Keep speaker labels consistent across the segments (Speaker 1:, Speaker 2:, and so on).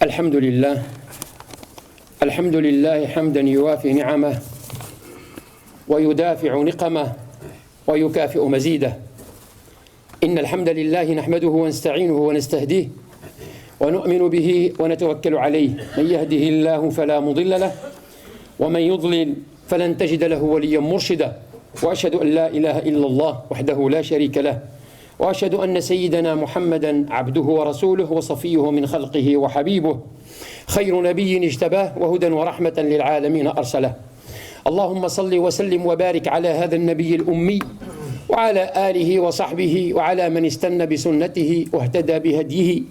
Speaker 1: الحمد لله حمدا يوافي نعمه ويدافع نقمه ويكافئ مزيده. إن الحمد لله نحمده ونستعينه ونستهديه ونؤمن به ونتوكل عليه. من يهده الله فلا مضل له ومن يضلل فلن تجد له وليا مرشدا. وأشهد أن لا إله إلا الله وحده لا شريك له، وأشهد أن سيدنا محمدا عبده ورسوله وصفيه من خلقه وحبيبه، خير نبي اجتباه وهدى ورحمة للعالمين أرسله. اللهم صل وسلم وبارك على هذا النبي الأمي وعلى آله وصحبه وعلى من استنى بسنته واهتدى بهديه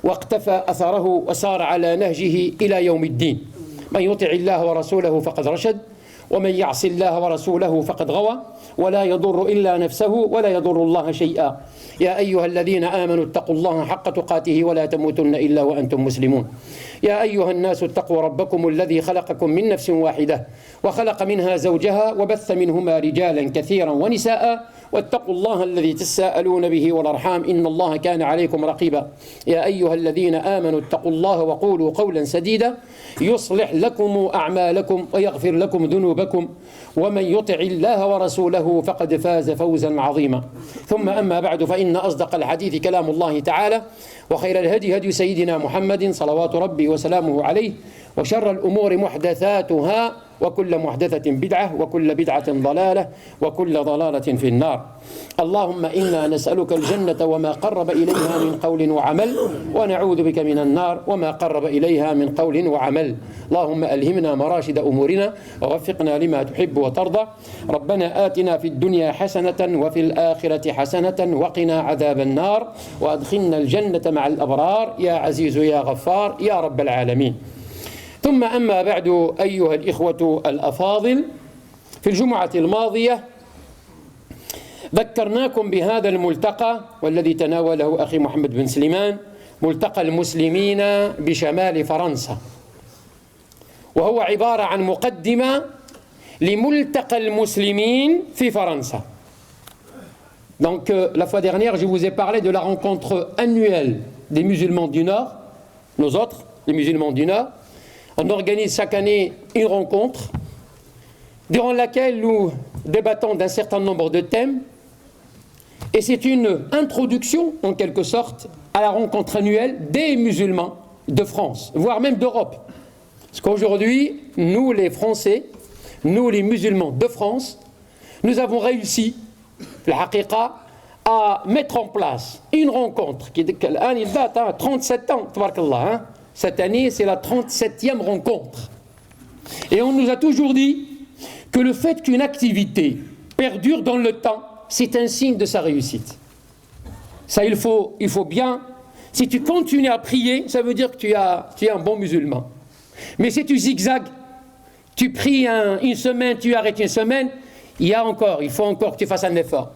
Speaker 1: واقتفى أثره وسار على نهجه إلى يوم الدين. من يطع الله ورسوله فقد رشد، ومن يعص الله ورسوله فقد غوى، ولا يضر إلا نفسه ولا يضر الله شيئا. يا أيها الذين آمنوا اتقوا الله حق تقاته ولا تموتن إلا وأنتم مسلمون. يا أيها الناس اتقوا ربكم الذي خلقكم من نفس واحدة وخلق منها زوجها وبث منهما رجالا كثيرا ونساء، واتقوا الله الذي تساءلون به والأرحام إن الله كان عليكم رقيبا. يا أيها الذين آمنوا اتقوا الله وقولوا قولا سديدا يصلح لكم أعمالكم ويغفر لكم ذنوبكم، ومن يطع الله ورسوله فقد فاز فوزا عظيما. ثم أما بعد، فإن أصدق الحديث كلام الله تعالى، وخير الهدي هدي سيدنا محمد صلوات ربي وسلامه عليه، وشر الأمور محدثاتها، وكل محدثة بدعة، وكل بدعة ضلالة، وكل ضلالة في النار. اللهم إنا نسألك الجنة وما قرب إليها من قول وعمل، ونعوذ بك من النار وما قرب إليها من قول وعمل. اللهم ألهمنا مراشد أمورنا ووفقنا لما تحب وترضى. ربنا آتنا في الدنيا حسنة وفي الآخرة حسنة وقنا عذاب النار، وأدخلنا الجنة مع الأبرار يا عزيز يا غفار يا رب العالمين. ثم أما بعد، أيها الإخوة الأفاضل، في الجمعة الماضية ذكرناكم بهذا الملتقى والذي تناوله أخي محمد بن سليمان، ملتقى المسلمين بشمال فرنسا، وهو عبارة عن مقدمة لملتقى المسلمين في فرنسا. Donc la fois dernière, je vous ai parlé de la rencontre annuelle des musulmans du Nord, nos autres, les musulmans du Nord. On organise chaque année une rencontre durant laquelle nous débattons d'un certain nombre de thèmes, et c'est une introduction en quelque sorte à la rencontre annuelle des musulmans de France, voire même d'Europe. Parce qu'aujourd'hui, nous les Français, nous les musulmans de France, nous avons réussi, la haqiqa, à mettre en place une rencontre qui date à 37 ans, tabarakallah, hein. Cette année, c'est la 37e rencontre. Et on nous a toujours dit que le fait qu'une activité perdure dans le temps, c'est un signe de sa réussite. Ça, il faut bien... Si tu continues à prier, ça veut dire que tu es un bon musulman. Mais si tu zigzags, tu pries une semaine, tu arrêtes une semaine, il faut encore que tu fasses un effort.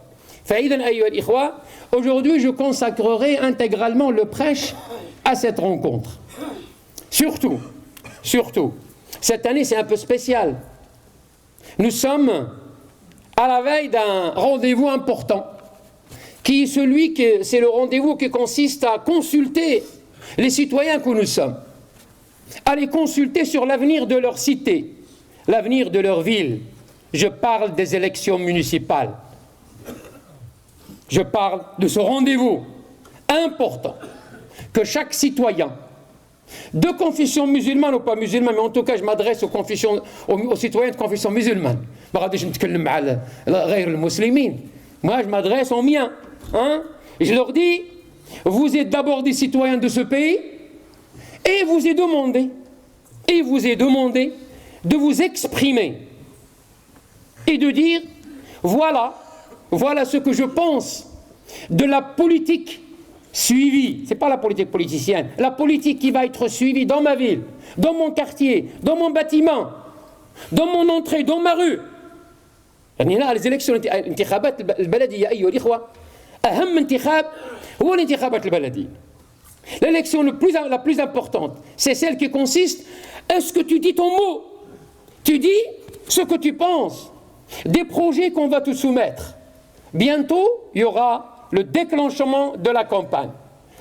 Speaker 1: Aujourd'hui, je consacrerai intégralement le prêche à cette rencontre. Surtout, cette année c'est un peu spécial. Nous sommes à la veille d'un rendez-vous important, qui est c'est le rendez-vous qui consiste à consulter les citoyens que nous sommes, à les consulter sur l'avenir de leur cité, l'avenir de leur ville. Je parle des élections municipales. Je parle de ce rendez-vous important que chaque citoyen, de confession musulmane ou pas musulmane, mais en tout cas je m'adresse aux citoyens de confession musulmane. Moi je m'adresse aux miens, hein? Et je leur dis, vous êtes d'abord des citoyens de ce pays, et vous est demandé de vous exprimer et de dire, voilà ce que je pense de la politique suivie, c'est pas la politique politicienne, la politique qui va être suivie dans ma ville, dans mon quartier, dans mon bâtiment, dans mon entrée, dans ma rue. Les élections, الانتخابات البلدية أيها الإخوة أهم انتخاب هو الانتخابات البلدية. L'élection la plus importante, c'est celle qui consiste, est-ce que tu dis ton mot, tu dis ce que tu penses, des projets qu'on va te soumettre. Bientôt, il y aura le déclenchement de la campagne.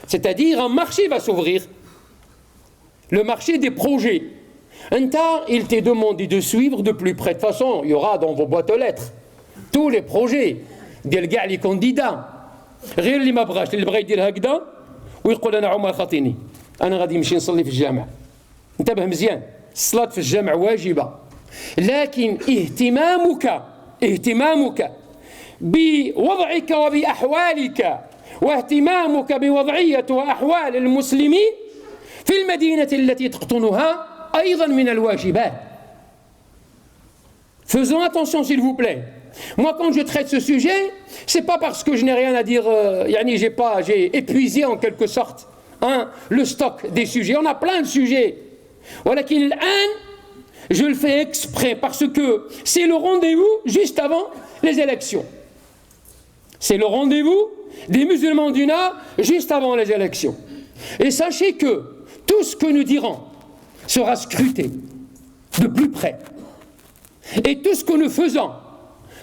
Speaker 1: C'est-à-dire un marché va s'ouvrir. le marché des projets. Un tas, il t'est demandé de suivre de plus près. De toute façon, il y aura dans vos boîtes aux lettres tous les projets ديال كاع les candidats. غير اللي ما بغاش، اللي بغى يدير هكذا ويقول انا عمر خاطيني انا غادي نمشي نصلي في الجامع. انتبه مزيان، الصلاة في الجامع واجبة، لكن اهتمامك بوضعك وبأحوالك واهتمامك بوضعية وأحوال المسلمين في المدينة التي تقطنها أيضا من الواجبات. Faisons attention s'il vous plaît. Moi quand je traite ce sujet, c'est pas parce que je n'ai rien à dire, j'ai épuisé en quelque sorte le stock des sujets. On a plein de sujets. ولكن الآن je le fais exprès parce que c'est le rendez-vous juste avant les élections. C'est le rendez-vous des musulmans du Nord juste avant les élections. Et sachez que tout ce que nous dirons sera scruté de plus près. Et tout ce que nous faisons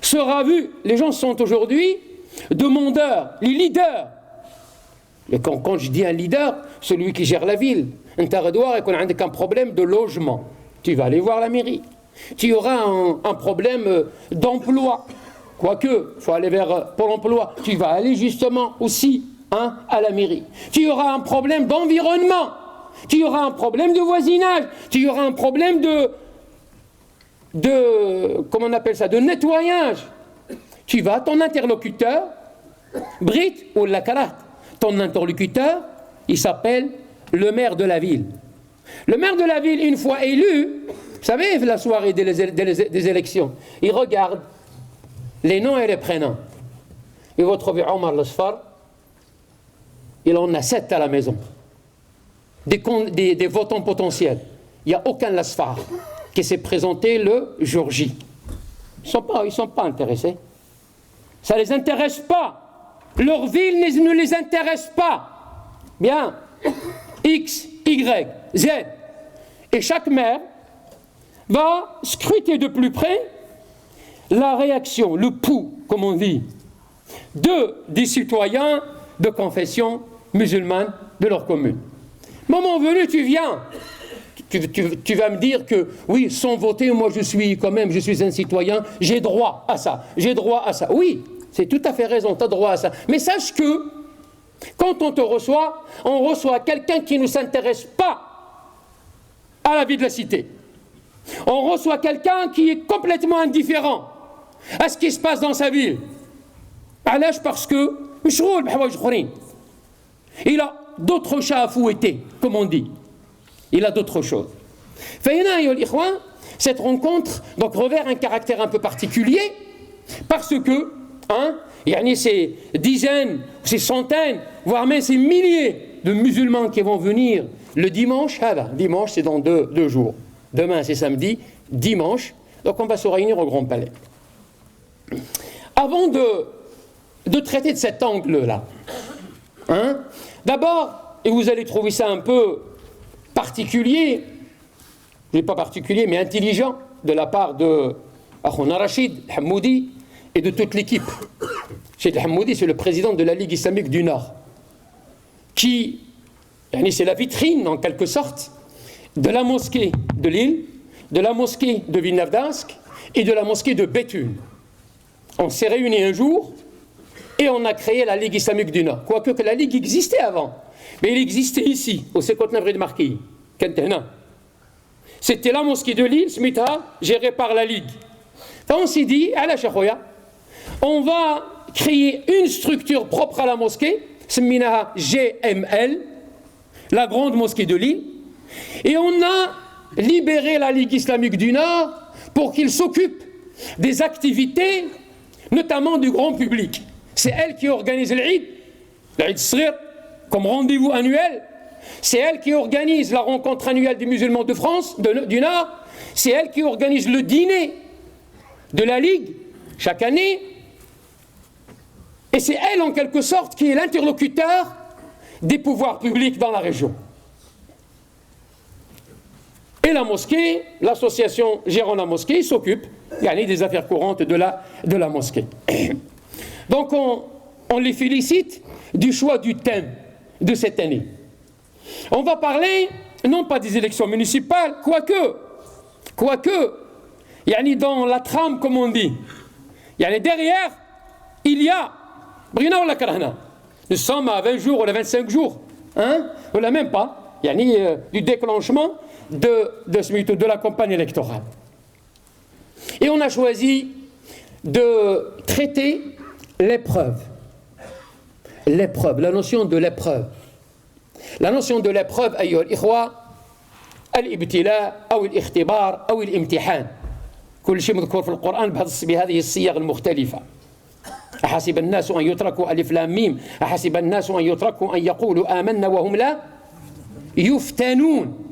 Speaker 1: sera vu. Les gens sont aujourd'hui demandeurs, les leaders. Et quand je dis un leader, celui qui gère la ville, un problème de logement, tu vas aller voir la mairie. Tu auras un problème d'emploi. Quoique, il faut aller vers Pôle emploi. Tu vas aller justement aussi à la mairie. Tu auras un problème d'environnement. Tu auras un problème de voisinage. Tu auras un problème comment on appelle ça, de nettoyage. Tu vas, ton interlocuteur, Brit ou Lakarat, ton interlocuteur, il s'appelle le maire de la ville. Le maire de la ville, une fois élu, vous savez, la soirée des élections, il regarde les noms et les prénoms. Et vous trouvez Omar Lasfar, il en a 7 à la maison. Des votants potentiels. Il n'y a aucun Lasfar qui s'est présenté le jour J. Ils ne sont pas intéressés. Ça ne les intéresse pas. Leur ville ne les intéresse pas. Bien. X, Y, Z. Et chaque maire va scruter de plus près la réaction, le pouls, comme on dit, des citoyens de confession musulmane de leur commune. Moment venu, tu viens. Tu vas me dire que oui, sans voter, moi je suis un citoyen, j'ai droit à ça, j'ai droit à ça. Oui, c'est tout à fait raison, tu as droit à ça. Mais sache que quand on te reçoit, on reçoit quelqu'un qui ne s'intéresse pas à la vie de la cité. On reçoit quelqu'un qui est complètement indifférent à ce qui se passe dans sa ville. Parce que il a d'autres chats à fouetter, comme on dit. Il a d'autres choses. Cette rencontre donc revêt un caractère un peu particulier parce que ces dizaines, ces centaines, voire même ces milliers de musulmans qui vont venir le dimanche. Dimanche, c'est dans deux jours. Demain, c'est samedi. Dimanche, donc on va se réunir au Grand Palais. Avant de traiter de cet angle-là, d'abord, et vous allez trouver ça un peu particulier, pas particulier, mais intelligent, de la part de Akhouna Rachid Hammoudi et de toute l'équipe. Cheikh Hammoudi, c'est le président de la Ligue islamique du Nord, qui, c'est la vitrine, en quelque sorte, de la mosquée de Lille, de la mosquée de Villeneuve-d'Ascq et de la mosquée de Béthune. On s'est réunis un jour et on a créé la Ligue islamique du Nord. Quoique que la Ligue existait avant. Mais il existait ici, au 59 rue de Marquis, c'était la mosquée de Lille, Smita, gérée par la Ligue. On s'est dit, à la Chakhoya, on va créer une structure propre à la mosquée, Sminaha GML, la grande mosquée de Lille, et on a libéré la Ligue islamique du Nord pour qu'il s'occupe des activités, notamment du grand public. C'est elle qui organise l'Eid Sghir, comme rendez-vous annuel. C'est elle qui organise la rencontre annuelle des musulmans de France, du Nord. C'est elle qui organise le dîner de la Ligue chaque année. Et c'est elle, en quelque sorte, qui est l'interlocuteur des pouvoirs publics dans la région. Et la mosquée, l'association gérant la mosquée, s'occupe des affaires courantes de la mosquée. Donc on les félicite du choix du thème de cette année. On va parler non pas des élections municipales, quoique, yani dans la trame, comme on dit, yani derrière, il y a, nous sommes à 20 jours ou à 25 jours, hein, ou là même pas, yani, du déclenchement de la campagne électorale. Et on a choisi de traiter l'épreuve, la notion de l'épreuve. La notion de l'épreuve, أيها الإخوة، الابتلاء أو الاختبار أو الامتحان، كل شيء مذكور في القرآن بهذه الصيغ المختلفة. أحسب الناس أن يتركوا ألف لام ميم، أحسب الناس أن يتركوا أن يقولوا آمنا وهم لا يفتنون.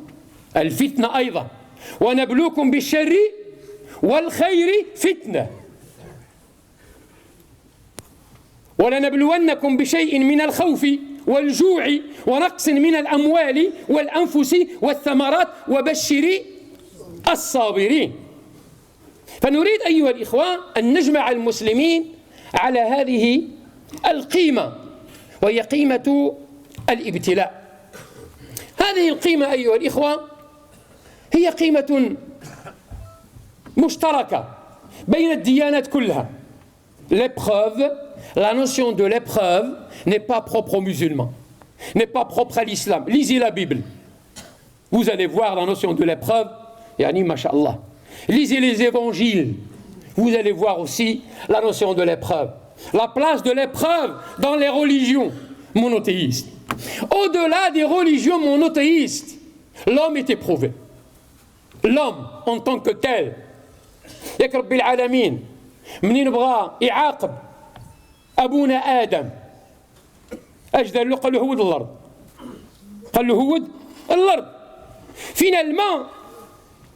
Speaker 1: الفتنة أيضا، ونبلوكم بالشر والخير فتنة، ولنبلونكم بشيء من الخوف والجوع ونقص من الأموال والأنفس والثمرات وبشر الصابرين. فنريد أيها الإخوة أن نجمع المسلمين على هذه القيمة، وهي قيمة الابتلاء. هذه القيمة أيها الإخوة هي قيمة مشتركة بين الديانات كلها. L'épreuve, la notion de l'épreuve n'est pas propre aux musulmans, n'est pas propre à l'islam. Lisez la Bible, vous allez voir la notion de l'épreuve, yani masha'Allah. Lisez les évangiles, vous allez voir aussi la notion de l'épreuve. La place de l'épreuve dans les religions monothéistes. Au-delà des religions monothéistes, l'homme est éprouvé. L'homme en tant que tel. ياك رب العالمين منين بغى يعاقب أبونا آدم اش دار له؟ قال له هود الأرض، قال له هود الأرض. Finalement,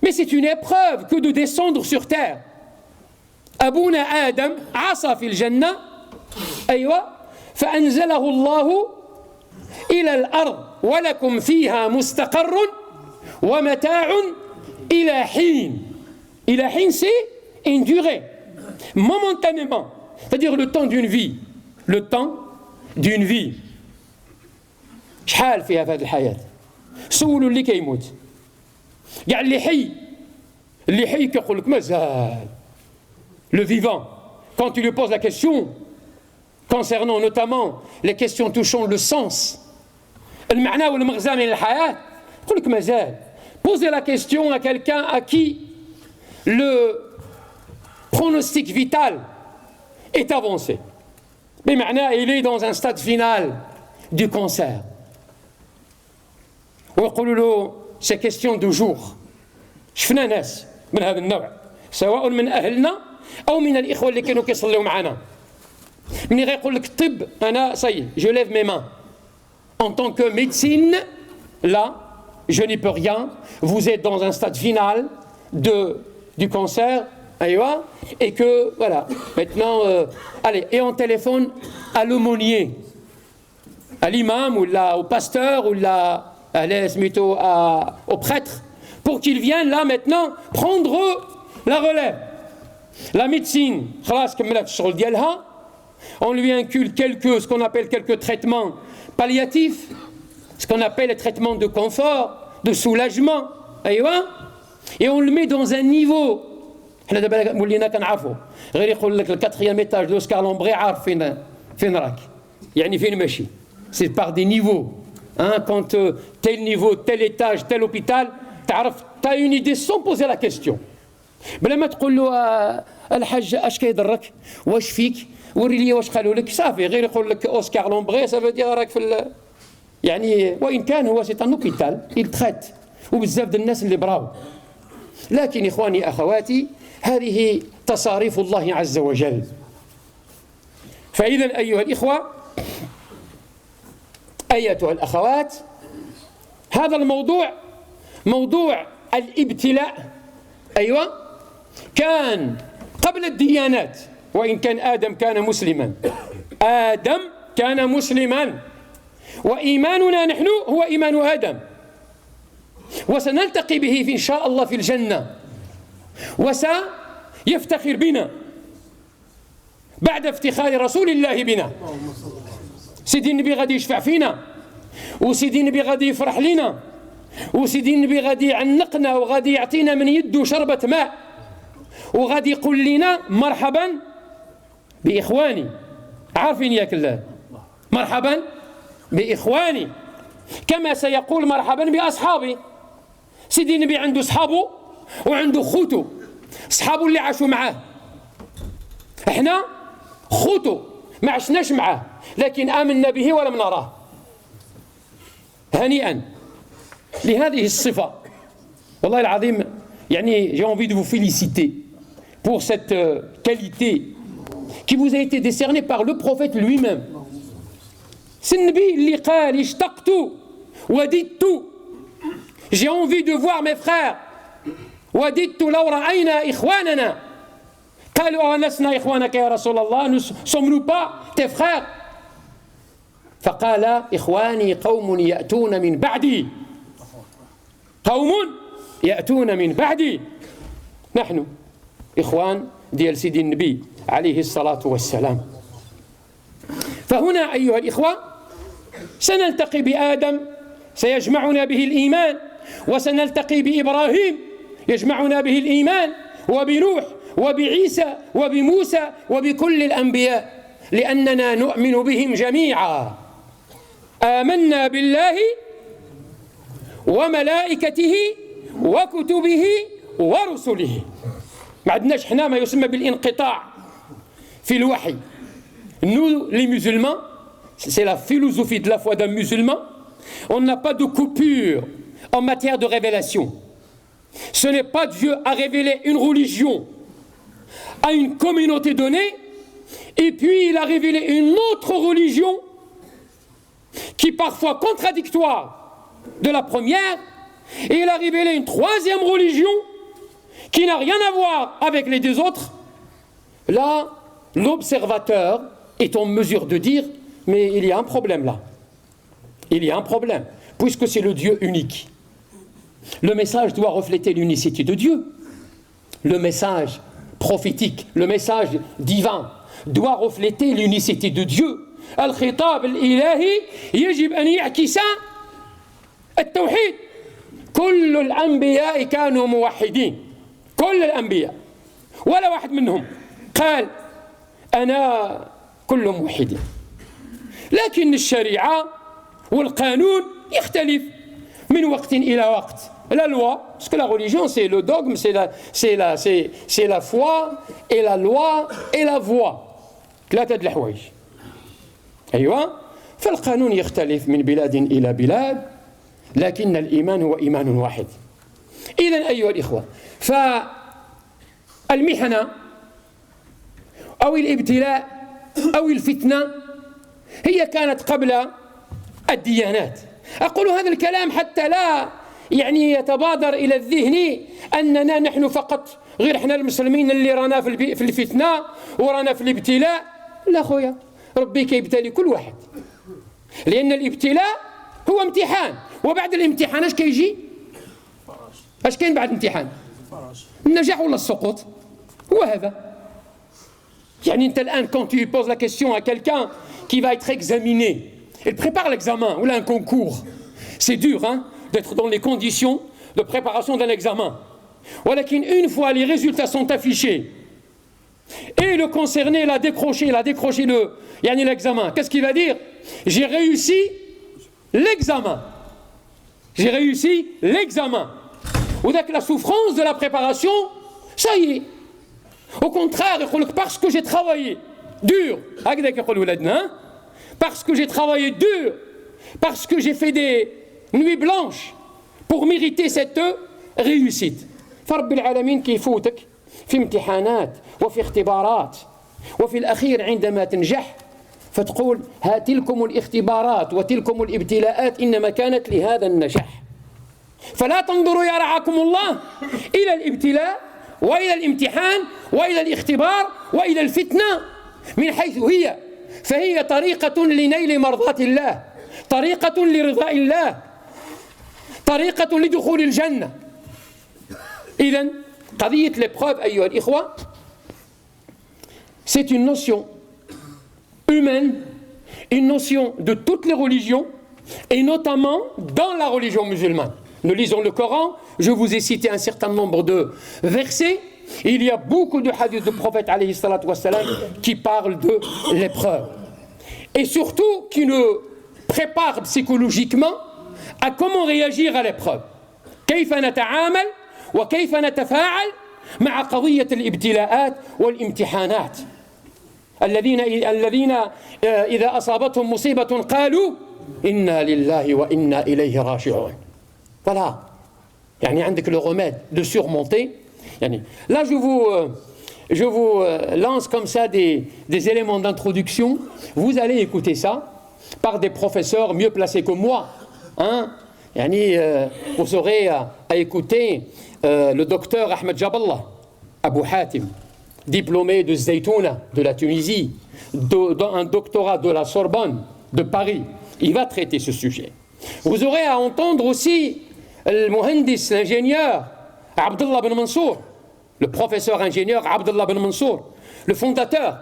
Speaker 1: mais c'est une épreuve que de descendre sur terre. أبونا آدم عصى في الجنة، أيوة، فأنزله الله إلى الأرض ولكم فيها مستقر ومتاع إلى حين. إلى حين c'est une durée, momentanément, c'est-à-dire le temps d'une vie. Le temps d'une vie. شحال فيها في هذه الحياة؟ سولوا اللي كيموت، كاع اللي حي كيقول لك مازال. Le vivant, quand tu lui poses la question concernant notamment les questions touchant le sens, المعنى والمغزى من الحياة، يقول لك مازال. Posez la question à quelqu'un à qui le pronostic vital est avancé. Mais maintenant, il est dans un stade final du cancer. ويقولوا له c'est question de jours. شفنا ناس من هذا النوع سواء من أهلنا أو من الإخوة اللي كانوا كيصلوا معنا. من يقول لك الطب أنا صي je lève mes mains. En tant que médecine, là, je n'y peux rien. Vous êtes dans un stade final du cancer, et que, voilà, maintenant, allez, et on téléphone à l'aumônier, à l'imam, ou là, au pasteur, ou là, au prêtre, pour qu'il vienne, là, maintenant, prendre la relève. La médecine, on lui inculque ce qu'on appelle quelques traitements palliatifs, ce qu'on appelle les traitements de confort, de soulagement, et on le met dans un niveau. حنا دابا ولينا كنعرفوا غير يقول لك الكاتريام ايتاج دو اوسكار لومبري عارف فين راك، يعني فين ماشي. سي بار دي نيفو، quand tel niveau, tel étage, tel hôpital, تعرف t'as une idée sans poser la question. بلا ما تقول له الحاج اش كيضرك، واش فيك، وري لي واش قالوا لك، صافي غير يقول لك اوسكار لومبري سافو دير راك في يعني وان كان هو سي ان هوبيتال il traite وبزاف د الناس اللي براو. لكن إخواني أخواتي هذه تصاريف الله عز وجل. فإذا أيها الإخوة أيتها الأخوات، هذا الموضوع موضوع الابتلاء أيوة كان قبل الديانات، وإن كان آدم كان مسلما، آدم كان مسلما، وإيماننا نحن هو إيمان آدم، وسنلتقي به إن شاء الله في الجنة، وسيفتخر بنا بعد افتخار رسول الله بنا. سيدي النبي غادي يشفع فينا، وسيدي النبي غادي يفرح لنا، وسيدي النبي غادي يعنقنا وغادي يعطينا من يده شربة ماء وغادي يقول لنا مرحبا بإخواني. عارفين ياك الله؟ مرحبا بإخواني، كما سيقول مرحبا بأصحابي. سيدي النبي عنده صحابه وعنده خوته، صحابه اللي عاشوا معاه. احنا خوته ما عشناش معاه لكن آمنا به ولم نراه. هنيئا لهذه الصفة. والله العظيم يعني j'ai envie de vous féliciter pour cette qualité qui vous a été décernée par le prophète lui-même. C'est النبي اللي قال اشتقت وددت j'ai envie de voir mes frères وددت لو رأينا إخواننا. قالوا ألسنا إخوانك يا رسول الله؟ ne sommes-nous pas tes frères؟ فقال إخواني قوم يأتون من بعدي، قوم يأتون من بعدي. نحن إخوان ديال سيدي النبي عليه الصلاة والسلام. فهنا أيها الإخوة سنلتقي بآدم سيجمعنا به الإيمان، وسنلتقي بإبراهيم يجمعنا به الإيمان، وبنوح وبعيسى وبموسى وبكل الأنبياء، لأننا نؤمن بهم جميعا. آمنا بالله وملائكته وكتبه ورسله. ما عندناش حنا ما يسمى بالانقطاع في الوحي. Nous, les musulmans, c'est la philosophie de la foi d'un musulman, on n'a pas de coupure en matière de révélation. Ce n'est pas Dieu à révéler une religion à une communauté donnée, et puis il a révélé une autre religion qui parfois contradictoire de la première, et il a révélé une troisième religion qui n'a rien à voir avec les deux autres. Là, l'observateur est en mesure de dire mais il y a un problème là. Il y a un problème, puisque c'est le Dieu unique. Le message doit refléter l'unicité de Dieu. Le message prophétique, le message divin doit refléter l'unicité de Dieu. الخطاب الإلهي يجب أن يعكس التوحيد. كل الأنبياء كانوا موحدين، كل الأنبياء ولا واحد منهم قال أنا كل موحدين. لكن الشريعة والقانون يختلف من وقت إلى وقت. La loi, parce que la religion c'est le dogme, c'est la foi et la loi et la voie. ثلاثة د الحوايج. أيوة. فالقانون يختلف من بلاد إلى بلاد، لكن الإيمان هو إيمان واحد. إذن أيها الإخوة، فالمحنة أو الابتلاء أو الفتنة هي كانت قبل الديانات. أقول هذا الكلام حتى لا يعني يتبادر إلى الذهن أننا نحن فقط غير احنا المسلمين اللي رانا في الفتنة ورانا في الابتلاء. لا خويا، ربي كيبتلي كل واحد، لأن الابتلاء هو امتحان، وبعد الامتحان اش كيجي؟ اش كاين بعد الامتحان؟ النجاح ولا السقوط؟ هو هذا. يعني انت الآن quand tu poses la question à quelqu'un qui va être examiné, il prépare l'examen ou là un concours, c'est dur hein, d'être dans les conditions de préparation d'un examen. ولكن une fois les résultats sont affichés et le concerné l'a décroché l'examen, qu'est-ce qu'il va dire? J'ai réussi l'examen. J'ai réussi l'examen. Ou la souffrance de la préparation, ça y est. Au contraire, parce que j'ai travaillé dur, parce que j'ai travaillé dur, parce que j'ai fait des nuits blanches pour mériter cette réussite. فرب العالمين كيفوتك في امتحانات وفي اختبارات، وفي الأخير عندما تنجح فتقول تلكم الاختبارات وتلكم الابتلاءات إنما كانت لهذا النجاح. فلا تنظروا يا رعاكم الله إلى الابتلاء وإلى الامتحان وإلى الاختبار وإلى الفتنة من حيث هي، فهي طريقة لنيل مرضاة الله، طريقة لرضاء الله، طريقة لدخول الجنة. إذن قضية l'épreuve أيها الإخوة c'est une notion humaine, une notion de toutes les religions et notamment dans la religion musulmane. nous lisons le Coran, je vous ai cité un certain nombre de versets, il y a beaucoup de hadiths du prophète alayhi salatu wassalam qui parlent de l'épreuve. Et surtout qui nous préparent psychologiquement à comment réagir à l'épreuve. كيف نتعامل وكيف نتفاعل مع قضية الابتلاءات والامتحانات. الذين إذا أصابتهم مصيبة قالوا إنا لله وإنا إليه راجعون. Voilà. يعني عندك le remède de surmonter. يعني là je vous lance comme ça des éléments d'introduction. Vous allez écouter ça par des professeurs mieux placés que moi. Hein? يعني vous aurez à écouter le docteur Ahmed Jaballah, Abou Hatim, diplômé de Zaytouna, de la Tunisie, un doctorat de la Sorbonne, de Paris. Il va traiter ce sujet. Vous aurez à entendre aussi le Mohandis, l'ingénieur Abdullah Ben Mansour, le professeur ingénieur Abdullah Ben Mansour, le fondateur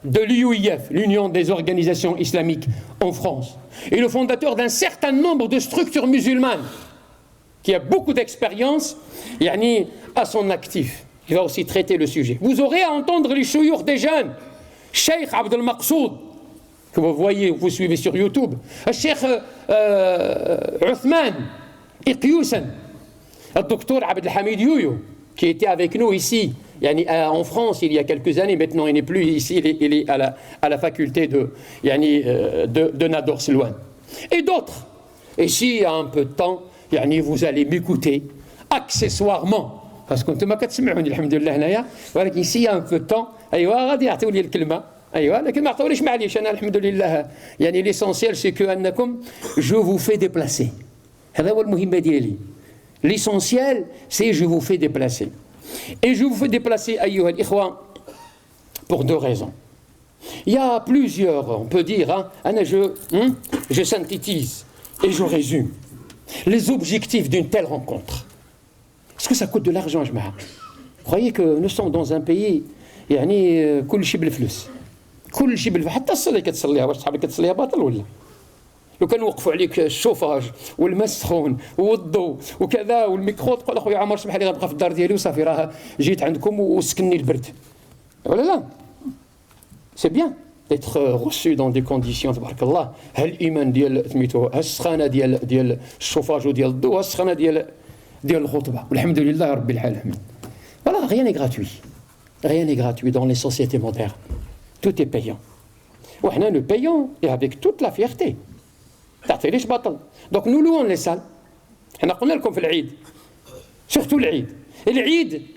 Speaker 1: de l'UIF, l'Union des organisations islamiques en France, et le fondateur d'un certain nombre de structures musulmanes, qui a beaucoup d'expérience à son actif. Il va aussi traiter le sujet. Vous aurez à entendre les chouyours des jeunes, Cheikh Abdel Maqsoud, que vous voyez, vous suivez sur YouTube, Cheikh Uthman Iqyoussen, le docteur Abdel Hamid Youyo, qui était avec nous ici, en France il y a quelques années. Maintenant il n'est plus ici, il est à la faculté de Nador Silwan. Et d'autres. Et s'il y a un peu de temps, vous allez m'écouter accessoirement. Parce que انتم ما كتسمعوني الحمد لله هنايا ولكن s'il y a un peu de temps غادي يعطيو لي الكلمه لكن ما عطاوليش معليش انا الحمد لله l'essentiel c'est que انكم je vous fais déplacer. هذا هو المهمه ديالي. L'essentiel c'est je vous fais déplacer. Et je vous fais déplacer أيها الإخوة pour deux raisons. Il y a plusieurs, on peut dire, je synthétise et je résume les objectifs d'une telle rencontre. Est-ce que ça coûte de l'argent, جماعة? Croyez que nous sommes dans un pays كل شيء بالفلوس. كل شيء بالفلوس. حتى الصلاة كتصليها واش صحابك كتصليها باطل ولا؟ لو كانوا وقفوا عليك الشوفاج والماء السخون والضوء وكذا والميكرو تقول اخويا عمر سمح لي غنبقى في الدار ديالي وصافي راه جيت عندكم وسكني البرد ولا لا. سي بيان d'être reçu dans des conditions تبارك الله. هالايمان ديال سميتو هالسخانه ديال الشوفاج وديال الضوء هالسخانه ديال الخطبه والحمد لله رب العالمين. Voilà, rien n'est gratuit. Rien n'est gratuit dans les sociétés modernes. Tout est payant. وحنا nous payons et avec toute la fierté. تعطي ليش بطل. Donc nous louons les salles. احنا قلنا لكم في العيد surtout العيد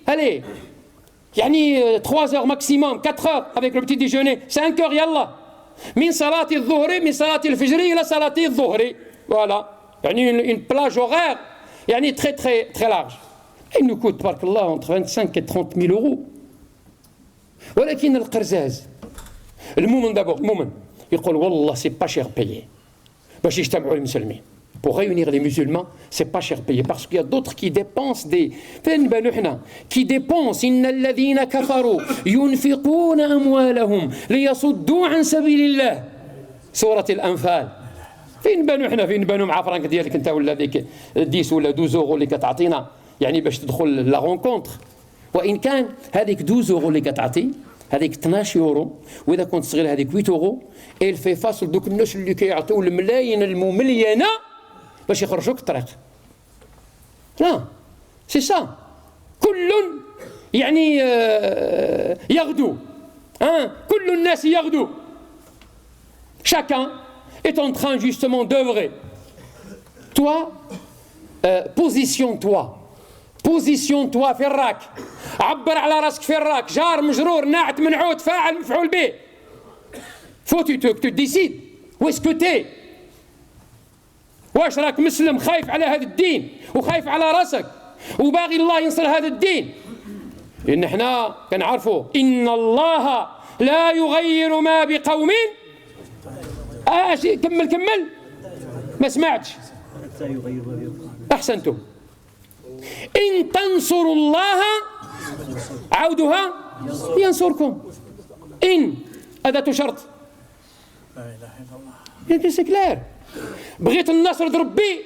Speaker 1: allez 3 heures maximum 4 heures avec le petit déjeuner 5 heures يلا من صلاة الظهر من صلاة الفجر إلى صلاة الظهر. Voilà, une plage horaire très très très large. Il nous coûte تبارك الله entre 25 et 30 000 euros. ولكن القرزاز المؤمن دابور المؤمن يقول والله c'est pas cher payé. باش يجتمعوا المسلمين. Pour réunir les musulmans, c'est pas cher payé parce qu'il y a d'autres qui dépensent qui dépensent إن الذين كفروا ينفقون أموالهم ليصدوا عن سبيل الله. سورة الأنفال. فين بانوا مع فرانك ديالك انت ولا ديك 10 ولا 12 اورو اللي كتعطينا باش تدخل لا رونكونتر. وإن كان هذيك 12 اورو اللي كتعطي هذيك 12 يورو واذا كنت صغير هذيك 8 اورو اي في فاصل دوك الناس اللي كيعطيو الملايين المملينه باش يخرجوك الطريق. لا سي سا كل يغدو كل الناس يغدو. Chacun est en train justement d'œuvrer. Toi positionne-toi في الراك. عبر على راسك في الراك جار مجرور ناعت منعوت فاعل مفعول به. Faut que tu te décides où est-ce que t'es. واش راك مسلم خايف على هذا الدين وخايف على راسك وباغي الله ينصر هذا الدين. لأن احنا كنعرفوا إن الله لا يغير ما بقوم. كمل ما سمعتش. أحسنتم. إن تنصروا الله عودها ينصركم. إن أداة شرط. لا إله إلا الله. سي كلير. بغيت النصر ربي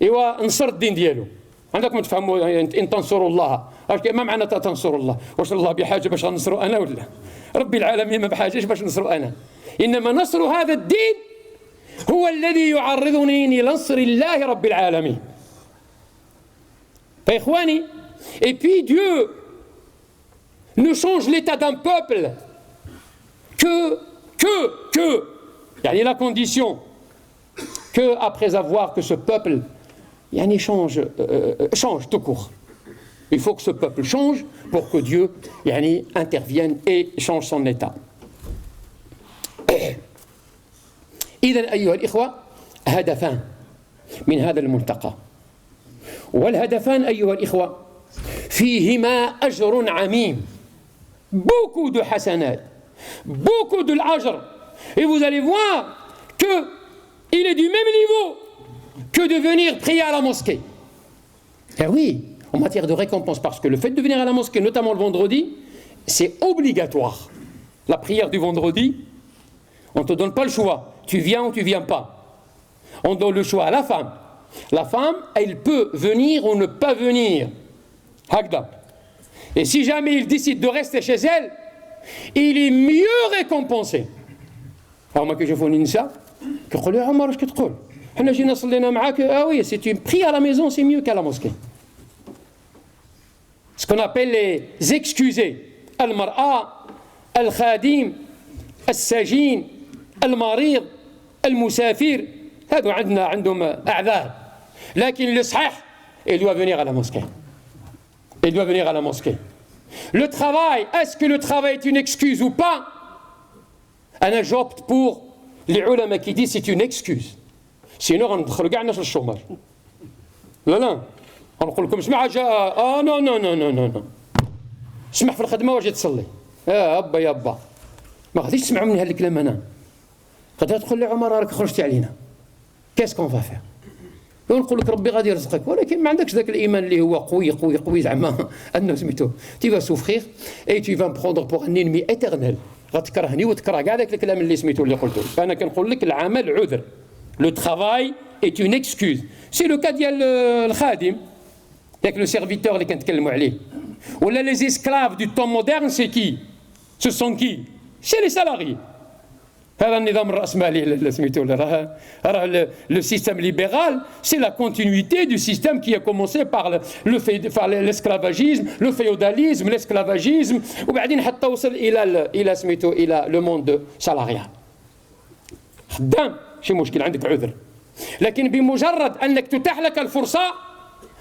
Speaker 1: إيوا نصر الدين ديالو. عندكم تفهموا إن تنصروا الله، ما معنى تنصروا الله؟ واش الله بحاجة باش ننصروا أنا ولا؟ ربي العالمين ما بحاجة باش ننصروا أنا، إنما نصر هذا الدين هو الذي يعرضني لنصر الله رب العالمين. فإخواني، et puis Dieu ne change l'état d'un peuple que يعني la condition que après avoir que ce peuple يعني change tout court. Il faut que ce peuple change pour que Dieu يعني intervienne et change son état. إذن أيها الإخوة، هدفان من هذا الملتقى، والهدفان أيها الإخوة فيهما أجر عميم، beaucoup de حسنات، beaucoup de l'ajr, et vous allez voir que il est du même niveau que de venir prier à la mosquée. Et oui, en matière de récompense, parce que le fait de venir à la mosquée, notamment le vendredi, c'est obligatoire. La prière du vendredi, on ne te donne pas le choix, tu viens ou tu ne viens pas. On donne le choix à la femme. La femme, elle peut venir ou ne pas venir. Hagda. Et si jamais il décide de rester chez elle, il est mieux récompensé. Alors moi que je fais une ça, que je dis à Omar, qu'est-ce que tu dis? حنا جينا صلينا معاك. Ah oui, si tu pries à la maison, c'est mieux qu'à la mosquée. Ce qu'on appelle les excusés. المرأة، الخادم، السجين، المريض، المسافر، هذو عندهم أعذار. لكن الصحيح، il doit venir à la mosquée. Il doit venir à la mosquée. Le travail, est-ce que le travail est une excuse ou pas? أنا j'opte pour les ulama qui disent c'est une excuse. Sinon غندخلوا كاع الناس للشوماج. لا غنقول لكم اسمع جاء نو نو نو نو نو اسمح في الخدمه واجي تصلي. ابا يا با ما غاديش تسمعوا مني هذا الكلام. انا غادي تقول لي عمر راك خرجتي علينا، كاس كون فافير، ونقول لك ربي غادي يرزقك، ولكن ما عندكش ذاك الايمان اللي هو قوي زعما انه سميتو تي فا سوفرير اي تي فا بروندر بور ان انمي ايترنيل. غتكرهني وتكره كاع داك الكلام اللي سميتو اللي قلته. فانا كنقول لك العمل عذر. Le travail est une excuse. C'est le cas ديال الخادم، ياك لو سيرفيتور اللي كنتكلموا عليه. ولا les esclaves du temps moderne, c'est qui? Ce sont qui? C'est les salariés. هذا النظام الرأسمالي اللي سميتو راه le système libéral, c'est la continuité du système qui a commencé par l'esclavagisme, le féodalisme, l'esclavagisme، وبعدين حتى وصل إلى سميتو إلى le monde salarial. خدام شي مشكل، عندك عذر، لكن بمجرد أنك تتاح لك الفرصة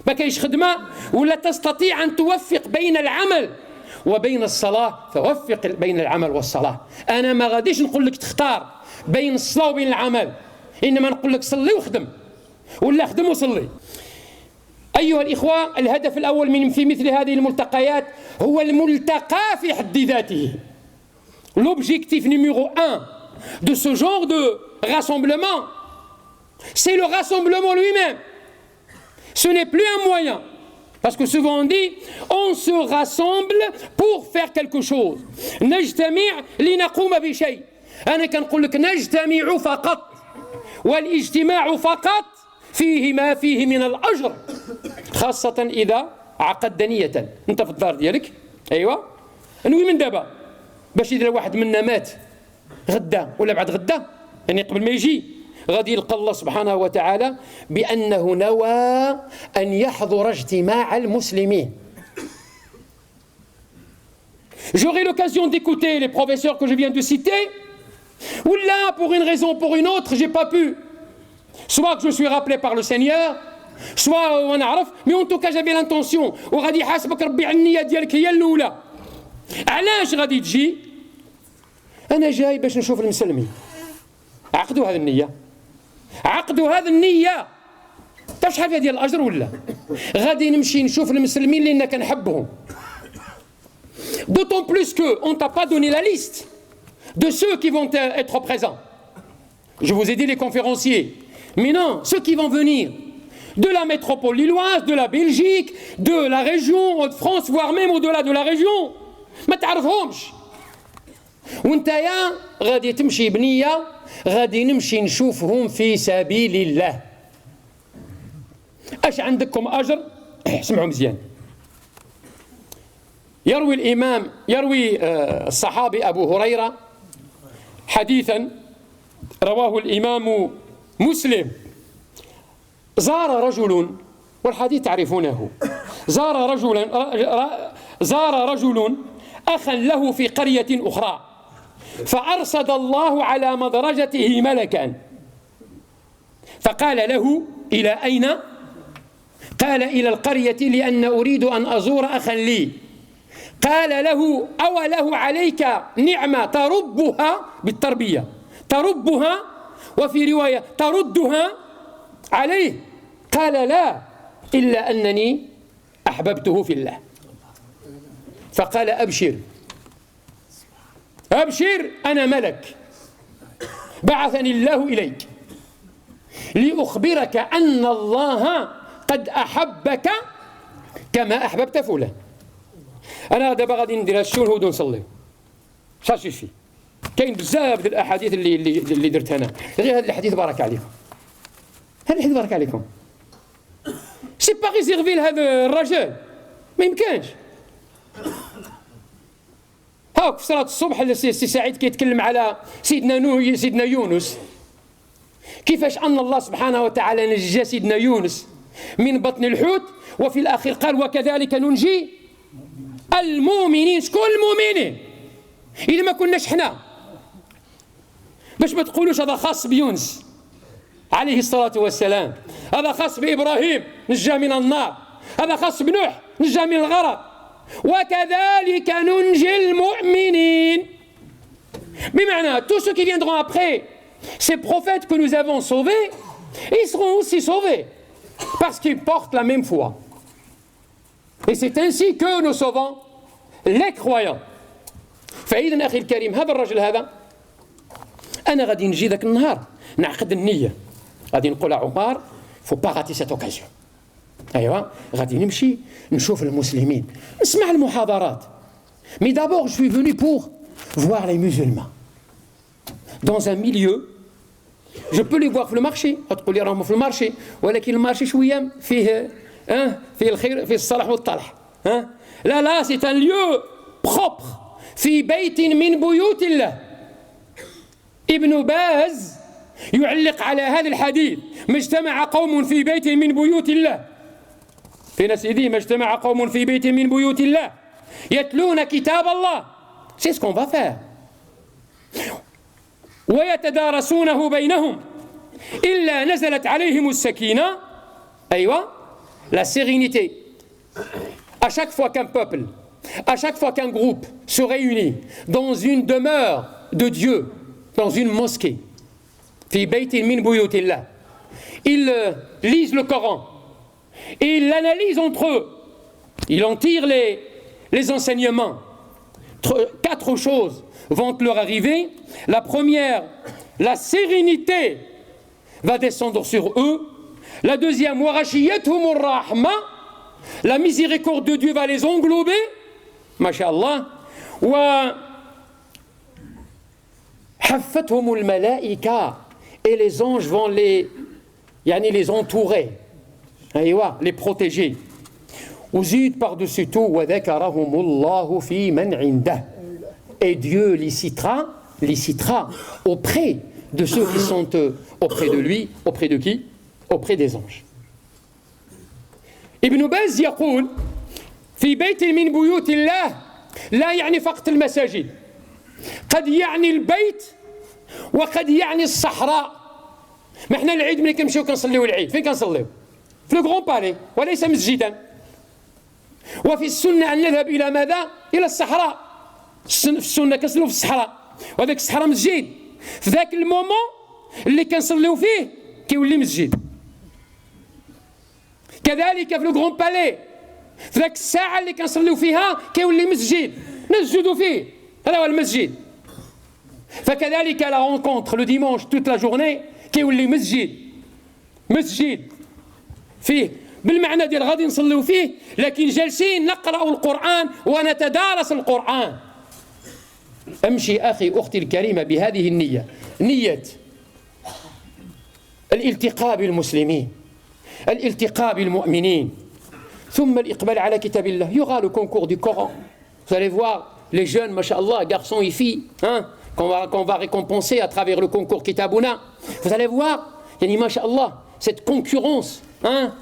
Speaker 1: ما كاينش خدمة ولا تستطيع أن توفق بين العمل وبين الصلاة، فوفق بين العمل والصلاة. أنا ما غاديش نقول لك تختار بين الصلاة وبين العمل، إنما نقول لك صلي وخدم، ولا خدم وصلي. أيها الإخوة، الهدف الأول في مثل هذه الملتقيات هو الملتقى في حد ذاته. L'objectif numéro 1 de ce genre de rassemblement, c'est le rassemblement lui-même. Ce n'est plus un moyen. Parce que souvent on dit, on se rassemble pour faire quelque chose. نجتمع لنقوم بشيء. أنا كنقول لك نجتمع فقط، والاجتماع فقط فيه ما فيه من الأجر، خاصة إذا عقد نية. أنت في الدار ديالك، أيوة، نوي من دابا باش إذا واحد منا مات غدا ولا بعد غدا، يعني قبل ما يجي غادي يلقى الله سبحانه وتعالى بأنه نوى أن يحضر اجتماع المسلمين. J'aurai l'occasion d'écouter les professeurs que je viens de citer, ou là, pour une raison ou pour une autre, j'ai pas pu. Soit que je suis rappelé par le Seigneur, soit on عرف, mais en tout cas j'avais l'intention. وغادي يحاسبك ربي على النية ديالك هي الأولى. علاش غادي تجي؟ أنا جاي باش نشوف المسلمين. عقدوا هذه النية. عقدوا هذه النية. تعرف شحال فيها ديال الأجر ولا؟ غادي نمشي نشوف المسلمين لأن كنحبهم. D'autant plus qu'on ne t'a pas donné la liste de ceux qui vont être présents. Je vous ai dit les conférenciers. Mais non, ceux qui vont venir de la métropole lilloise, de la Belgique, de la région de France, voire même au-delà de la région. ما تعرفهمش. وانتيا غادي تمشي بنية غادي نمشي نشوفهم في سبيل الله. اش عندكم اجر؟ اسمعوا مزيان. يروي الصحابي ابو هريره حديثا رواه الامام مسلم. زار رجل، والحديث تعرفونه، زار رجل اخا له في قريه اخرى، فارصد الله على مدرجته ملكا، فقال له: الى اين؟ قال: الى القريه، لان اريد ان ازور اخا لي. قال له: أوله عليك نعمة تربها بالتربية، تربها، وفي رواية تردها عليه؟ قال: لا، إلا أنني أحببته في الله. فقال: أبشر أبشر، أنا ملك بعثني الله إليك لأخبرك أن الله قد أحبك كما أحببت فلان. أنا دابا غادي ندير هاد الشهود ونصلي، صافي فيه. كاين بزاف ديال الأحاديث اللي درت أنا، غير هذا الحديث بارك عليكم، هذا الحديث بارك عليكم. سي با ريزيرفي لهذا الرجل، ما يمكنش. هاك في صلاة الصبح السي سعيد كيتكلم على سيدنا يونس، كيفاش أن الله سبحانه وتعالى نجى سيدنا يونس من بطن الحوت، وفي الآخر قال: وكذلك ننجي المؤمنين. شكون المؤمنين؟ إذا ما كناش حنا، باش ما تقولوش هذا خاص بيونس عليه الصلاة والسلام، هذا خاص بإبراهيم نجى من النار، هذا خاص بنوح نجى من الغرق، وكذلك ننجي المؤمنين. بمعنى tous ceux qui viendront après ces prophètes que nous avons sauvés, ils seront aussi sauvés parce qu'ils portent la même foi. Et c'est ainsi que nous sauvons les croyants. فإذا أخي الكريم، هذا الرجل هذا أنا غادي نجي ذاك النهار نعقد النية، غادي نقول عمر faut pas rater cette occasion. أيوا غادي نمشي نشوف المسلمين، نسمع المحاضرات. Mais d'abord je suis venu pour voir les musulmans dans un milieu. Je peux les voir في المارشي، تقول لي راهم في المارشي، ولكن المارشي شوية فيه فيه الخير، فيه الصلاح والطلح. لا c'est un lieu propre، في بيت من بيوت الله. ابن باز يعلق على هذا الحديث: ما اجتمع قوم في بيت من بيوت الله، فين سيدي؟ ما اجتمع قوم في بيت من بيوت الله يتلون كتاب الله، c'est ce qu'on va faire، ويتدارسونه بينهم إلا نزلت عليهم السكينة. أيوة، la sérénité. À chaque fois qu'un peuple, à chaque fois qu'un groupe se réunit dans une demeure de Dieu, dans une mosquée, في بيت من بيوت الله, ils lisent le Coran et ils l'analysent entre eux, ils en tirent les enseignements. 4 choses vont leur arriver. La première, la sérénité va descendre sur eux. La deuxième, warashiyatuhum rahma, la miséricorde de Dieu va les englober, masha'Allah. Wa haffathum al-malaika, et les anges vont les entourer, les protéger. Uzid par-dessus tout, wa dhakarahumullahu fi man indah, et Dieu les citera auprès de ceux qui sont auprès de lui. Auprès de qui? Auprès des anges. ابن باز يقول: في بيت من بيوت الله لا يعني فقط المساجد، قد يعني البيت وقد يعني الصحراء. ما احنا العيد ملي كنمشيو كنصليو العيد فين كنصليو؟ في الغرون بالي وليس مسجدا. وفي السنة أن نذهب إلى ماذا؟ إلى الصحراء. في السنة كنصليو في الصحراء، وهذاك الصحراء مسجد. في ذاك المومون اللي كنصليو فيه كيولي مسجد. كذلك في الغرون بالي، في ذاك الساعة اللي كنصليو فيها كيولي مسجد، نسجدوا فيه، هذا هو المسجد. فكذلك لا رونكونتر لو ديمونش توت لا جورني كيولي مسجد فيه بالمعنى ديال غادي نصليو فيه، لكن جالسين نقرأ القرآن ونتدارس القرآن. أمشي أخي أختي الكريمة بهذه النية، نية الالتقاء بالمسلمين، الالتقاء بالمؤمنين ثم الإقبال على كتاب الله. Il y aura le concours du Coran. Vous allez voir les jeunes, mashallah, garçons et filles, hein, qu'on va récompenser à travers le concours Kitabuna. Vous allez voir, yani, mashallah, cette concurrence, hein,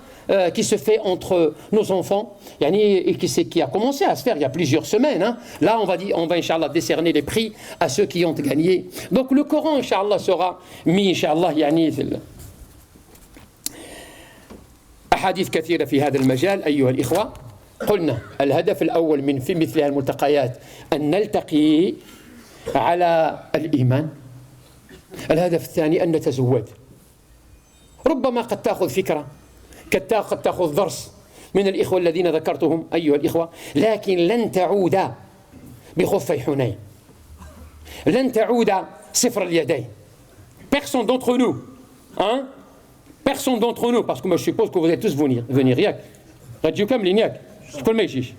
Speaker 1: qui se fait entre nos enfants, yani, et qui a commencé à se faire il y a plusieurs semaines. Hein. Là, on va Inch'Allah, décerner les prix à ceux qui ont gagné. Donc le Coran, Inch'Allah, sera mis, Inch'Allah, yani, أحاديث كثيرة في هذا المجال أيها الإخوة. قلنا الهدف الأول من في مثل هذه الملتقيات أن نلتقي على الإيمان. الهدف الثاني أن نتزود. ربما قد تأخذ فكرة، قد تأخذ درس من الإخوة الذين ذكرتهم أيها الإخوة، لكن لن تعود بخفي حنين، لن تعود صفر اليدين. Personne d'entre nous, hein? Personne d'entre nous, parce que moi je suppose que vous allez tous venir ياك غتجيو كاملين ياك، شكون ما يجيش؟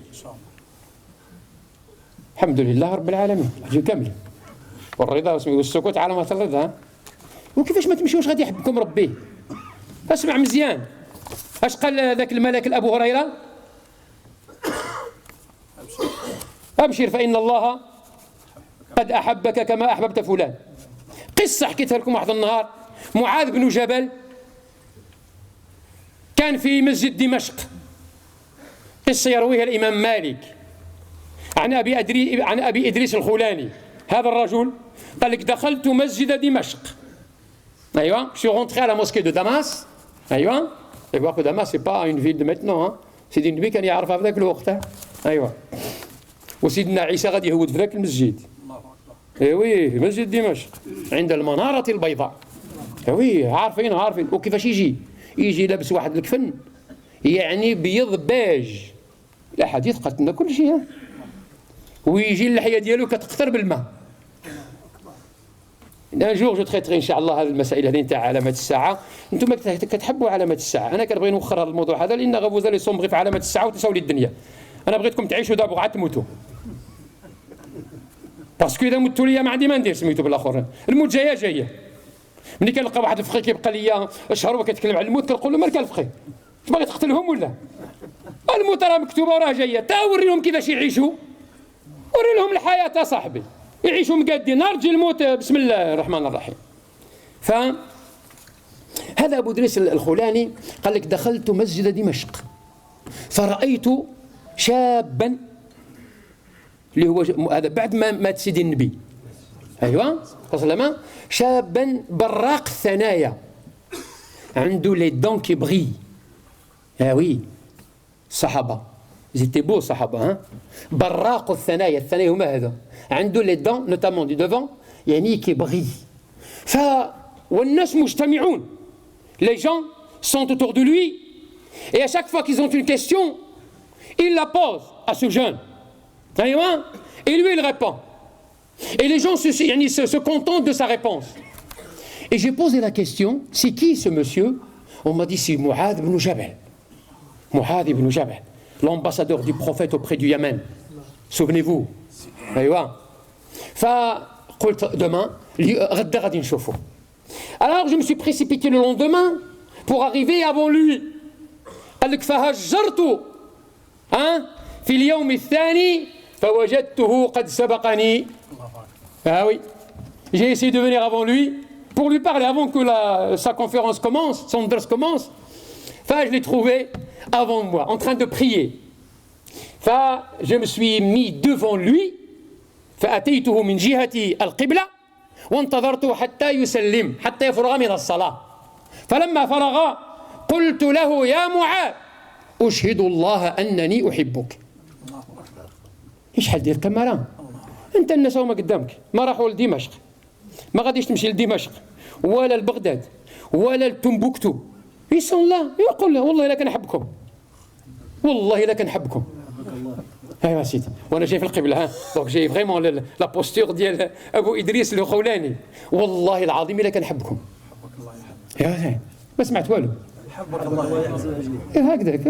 Speaker 1: الحمد لله رب العالمين غتجيو كاملين، والرضا والسكوت علامة الرضا. وكيفاش ما تمشيوش غادي يحبكم ربي؟ اسمع مزيان، اش قال ذاك الملك لأبو هريرة؟ أبشر فإن الله قد أحبك كما أحببت فلان. قصة حكيتها لكم واحد النهار. معاذ بن جبل كان في مسجد دمشق، قصة يرويها الإمام مالك عن أبي إدريس الخولاني. هذا الرجل قال لك دخلت مسجد دمشق. أيوة، je suis rentré à la mosquée de Damas. أيوة، et voir que Damas c'est pas une ville de maintenant, hein. C'est une ville كان يعرفها في ذاك الوقت. أيوة، وسيدنا عيسى غادي يهود في ذاك المسجد. ايوي في مسجد دمشق عند المنارة البيضاء. ايوي عارفين. وكيفاش يجي لابس واحد الكفن يعني بيض باج، الاحاديث قالت لنا كل شيء. ويجي اللحيه ديالو كتقطر بالماء. ان جور جو تريتري ان شاء الله هذه المسائل هذه نتاع علامات الساعه. انتم كتحبوا علامات الساعه، انا كنبغي نوخر هذا الموضوع هذا لان غوزا لي صومبغي في علامات الساعه وتساو لي الدنيا. انا بغيتكم تعيشوا دابا عاد تموتوا، باسكو اذا متوا ليا ما عندي ما ندير سميتو بالاخر. الموت جايه. ملي كنلقى واحد الفقيه كيبقى ليا شهر وكيتكلم على الموت كنقول له مالك الفقيه؟ باغي تقتلهم ولا؟ الموت راه مكتوبه وراه جايه، تا وريهم كيفاش يعيشوا، وري لهم الحياه صاحبي، يعيشوا مقادين نهار تجي الموت. بسم الله الرحمن الرحيم. فهذا ابو ادريس الخولاني قال لك دخلت مسجد دمشق فرأيت شابا اللي هو هذا بعد ما مات سيدي النبي. ايوه صلى شابا براق الثنايا، عنده لي دون كي بغي. وي الصحابه زيتي بو الصحابه، ها براق الثنايا هما هذا، عنده لي دون نوتامون دي دوفون يعني كي بغي. والناس مجتمعون، les gens sont autour de lui et à chaque fois qu'ils ont une question ils la posent à ce jeune. Et lui il répond. Et les gens se contentent de sa réponse. Et j'ai posé la question, c'est qui ce monsieur? On m'a dit c'est Mu'adh ibn Jabal. Mu'adh ibn Jabal, l'ambassadeur du prophète auprès du Yémen. Souvenez-vous. فقلت demain غدا غادي نشوفه. Alors je me suis précipité le lendemain pour arriver avant lui. قال لك فهجرت في اليوم الثاني فوجدته قد سبقني. Ah oui, j'ai essayé de venir avant lui pour lui parler avant que sa conférence commence, son dars commence. Je l'ai trouvé avant moi, en train de prier. Je me suis mis devant lui. فأتيته من جهة القبلة وانتظرته حتى يسلم حتى يفرغ من الصلاة. فلما فرغ قلت له يا معاذ أشهد الله أنني أحبك. شحال دير كاميرا انت، الناس هما قدامك ما راحوا لدمشق، ما غاديش تمشي لدمشق ولا لبغداد ولا لتمبوكتو، يسون لا يقول له والله الا كنحبكم، والله الا كنحبكم. ايوا سيدي، وانا جاي في القبله دونك جاي فريمون لا بوستور ديال ابو ادريس الخولاني، والله العظيم الا كنحبكم. يا ما سمعت والو. حبك الله عز وجل. هكذاك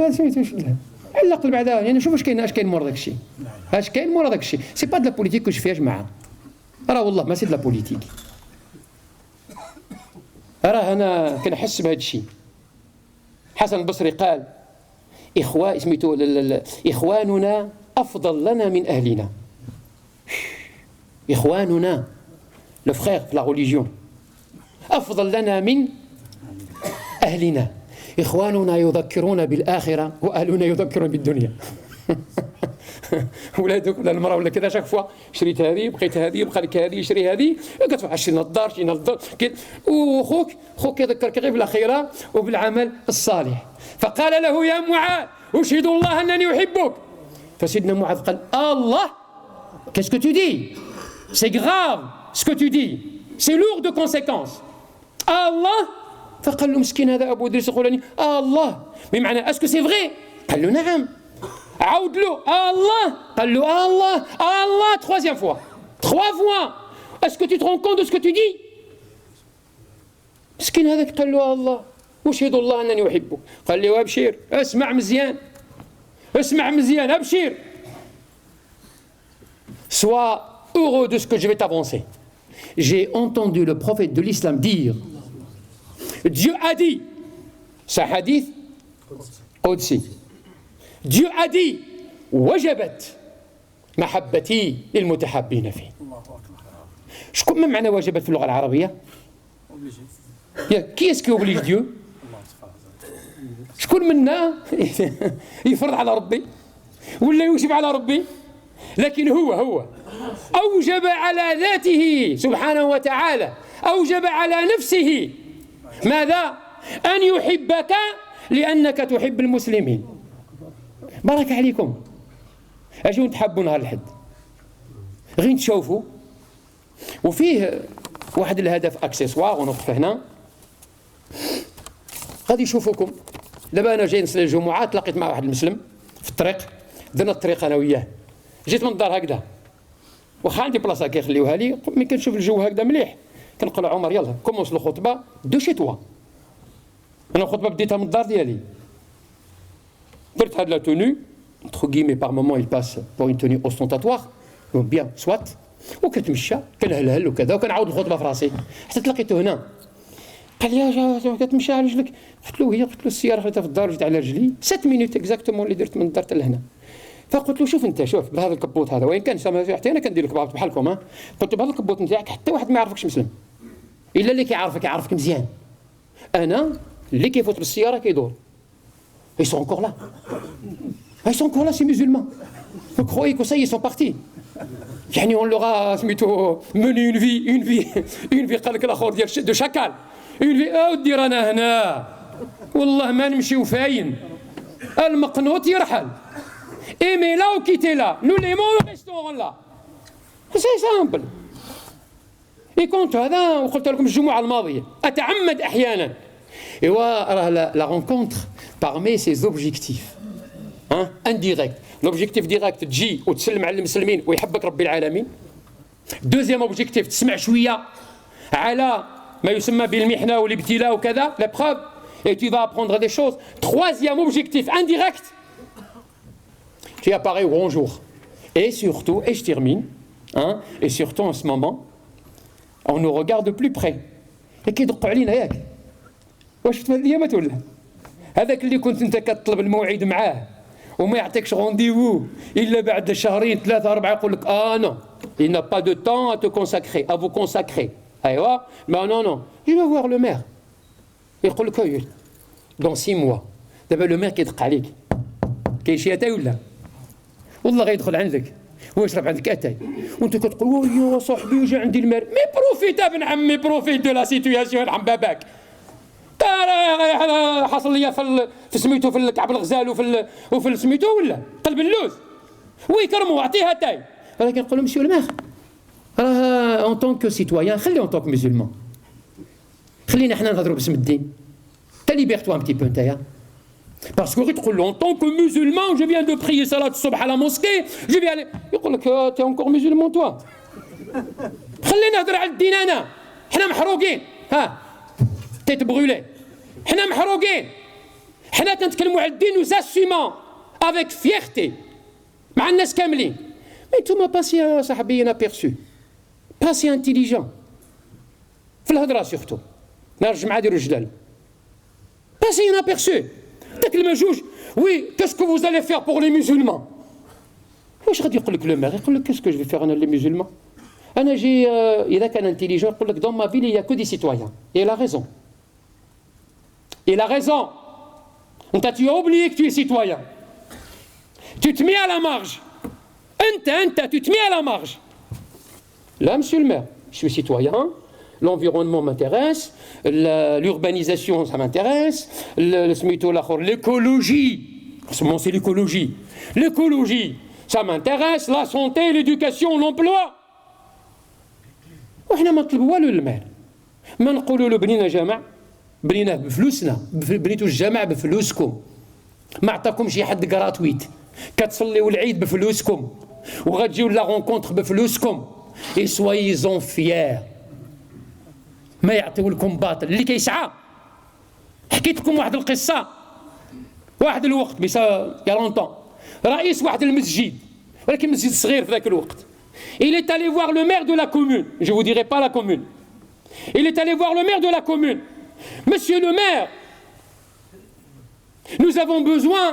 Speaker 1: على الأقل بعدا يعني شوف اش كاين مورا داك الشيء. اش كاين مورا داك الشيء؟ سي با دو لا بوليتيك كو جو في يا جماعه. راه والله ما سي دو لا بوليتيك. راه انا كنحس بهذا الشيء. حسن البصري قال إخواننا أفضل لنا من أهلنا. إخواننا le frère de la religion أفضل لنا من أهلنا. إخواننا يذكرون بالآخرة وأهلنا يذكرون بالدنيا. ولادك ولا المرأة ولا كذا شاك فوا شريت هذه بقيت هذه بقى لك هذه شري هذه كتروح شري نظار شري نظار وخوك يذكرك غير بالأخيرة وبالعمل الصالح. فقال له يا معاذ أشهد الله أنني أحبك. فسيدنا معاذ قال الله qu'est-ce que tu dis? C'est grave ce que tu dis, c'est lourd de conséquences. الله. فقال له مسكين هذا أبو إدريس الخولاني الله بمعنى اسكو سي فغي؟ قال له نعم. عاود له الله. قال له الله troisième fois 3 fois. est-ce que tu te rends compte de ce que tu dis؟ مسكين هذاك قال له الله أشهد الله أنني أحبك. قال له أبشر اسمع مزيان أبشر. Sois heureux de ce que je vais t'avancer. J'ai entendu le prophète de l'islam dire Dieu a dit, c'est un hadith قدسي, Dieu a dit وجبت محبتي للمتحابين فيه. شكون ما معنى وجبت في اللغة العربية؟ كي اسكي اوبليج ديو؟ شكون منا يفرض على ربي ولا يوجب على ربي؟ لكن هو أوجب على ذاته سبحانه وتعالى، أوجب على نفسه ماذا؟ أن يحبك لأنك تحب المسلمين. بارك عليكم. أجوا نتحبوا نهار الحد غير تشوفوا وفيه واحد الهدف اكسسوار ونوقف هنا غادي يشوفوكم. دابا انا جاي نصلي الجمعه تلاقيت مع واحد المسلم في الطريق، درنا الطريق انا وياه، جيت من الدار هكذا واخا عندي بلاصه كيخليوها لي، ملي كنشوف الجو هكذا مليح كنقول عمر يلا كومونس الخطبه دو شي توا. انا الخطبه بديتها من الدار ديالي، درت هاد لا توني entre guillemets par moment il passe pour une tenue ostentatoire bien soit وكتمشى كنهلهل وكذا وكنعاود الخطبه في راسي حتى تلاقيته هنا قال لي كتمشى على رجلك. قلت له السياره خليتها في الدار جيت على رجلي 7 مينوت اكزاكتومون اللي درت من الدار حتى لهنا. فقلت له شوف انت شوف بهذا الكبوت هذا وين كان حتى انا كندير الكباط بحالكم قلت له بهذا الكبوت نتاعك حتى واحد ما يعرفكش مسلم الا اللي يعرفك مزيان. انا اللي كيفوت بالسياره كيدور ils sont encore là ces musulmans. Vous croyez que ça ils sont partis؟ يعني on leur a سميتو mené une vie قال لك الاخر ديال دو شاكال une vie ودي رانا هنا والله ما نمشيو فاين المقنوط يرحل ايمي لا وكيتي لا نو لي مون ريستورون لا سي سامبل. اي كونت هذا وقلت لكم الجمعه الماضيه اتعمد احيانا ايوا راه لا رونكونتر parmi ses objectifs indirect. L'objectif direct تجي وتسلم على المسلمين ويحبك ربي العالمين. دوزيام اوبجيكتيف تسمع شويه على ما يسمى بالمحنه والابتلاء وكذا l'épreuve et tu vas apprendre des choses. Troisième objectif indirect tu apparais au grand jour. Et surtout, et je termine, et surtout en ce moment on nous regarde de plus près et كيدقوا علينا ياك. واش شفت هذه الايامات ولا هذاك اللي كنت انت كتطلب الموعد معاه وما يعطيكش رونديفو الا بعد شهرين 3 4 يقول لك non il n'a pas de temps à te consacrer à vous consacrer. ايوا ما non je vais voir le maire يقول لك dans 6 mois. دابا لو مير كيدق عليك كاين شي اتاي ولا والله غيدخل عندك ويشرب عندك اتاي وانت كتقول ويا صاحبي جا عندي المال مي بروفيت ابن عمي بروفيت دو لا سيتوياسيون عم باباك حصل لي في سميتو في الكعب الغزال وفي سميتو ولا قلب اللوز ويكرموا اعطيها تاي. ولكن نقول له مسيو الماخ راه اون طونك سيتويان خلي اون طونك مسلمان خلينا حنا نهضروا باسم الدين تا ليبيرتو ان بتي بو نتايا باسكو غير تقول له اون طونك مسلمان جو فيان دو بريي صلاه الصبح على موسكي جو فيان يقول لك تي اونكور مسلمان توا خلينا نهضر على الدين انا حنا محروقين تيت بغولي حنا محروقين حنا كنتكلموا على الدين وزاسيمون افيك فيرتي مع الناس كاملين. مي نتوما باسي صاحبي انا بيرسو باسي انتيليجون في الهضره سورتو نرجع مع ديروا الجلال باسي انا بيرسو هذاك المجوج وي كاسكو vous allez faire pour les musulmans. واش غادي يقول لك لو مير؟ يقول لك كاسكو جو في فيغ انا لي musulmans. انا جي اذا كان انتيليجون يقول لك دون ما فيل il y a que des citoyens. Et il a raison. Il a raison. انت tu as oublié que tu es citoyen. Tu te mets à la marge. انت tu te mets à la marge. Là, monsieur le maire, je suis citoyen, l'environnement m'intéresse, l'urbanisation, ça m'intéresse, l'écologie, c'est l'écologie. L'écologie, ça m'intéresse, la santé, l'éducation, l'emploi. وإحنا ما نطلبوا والو للمال. ما نقولوا له بنينا جامع، بنيناه بفلوسنا، بنيتوا الجامع بفلوسكم. ما عطاكم شي حد كراتويت. كتصليوا العيد بفلوسكم. وغتجيو لا رونكونتر بفلوسكم. Et soyez-en fiers. ما يعطيو لكم باطل اللي كيسعى. حكيت لكم واحد القصة واحد الوقت بس يا لونطون رئيس واحد المسجد ولكن مسجد صغير في ذاك الوقت. Il est allé voir le maire de la commune. Je ne vous dirai pas la commune. Il est allé voir le maire de la commune. Monsieur le maire, nous avons besoin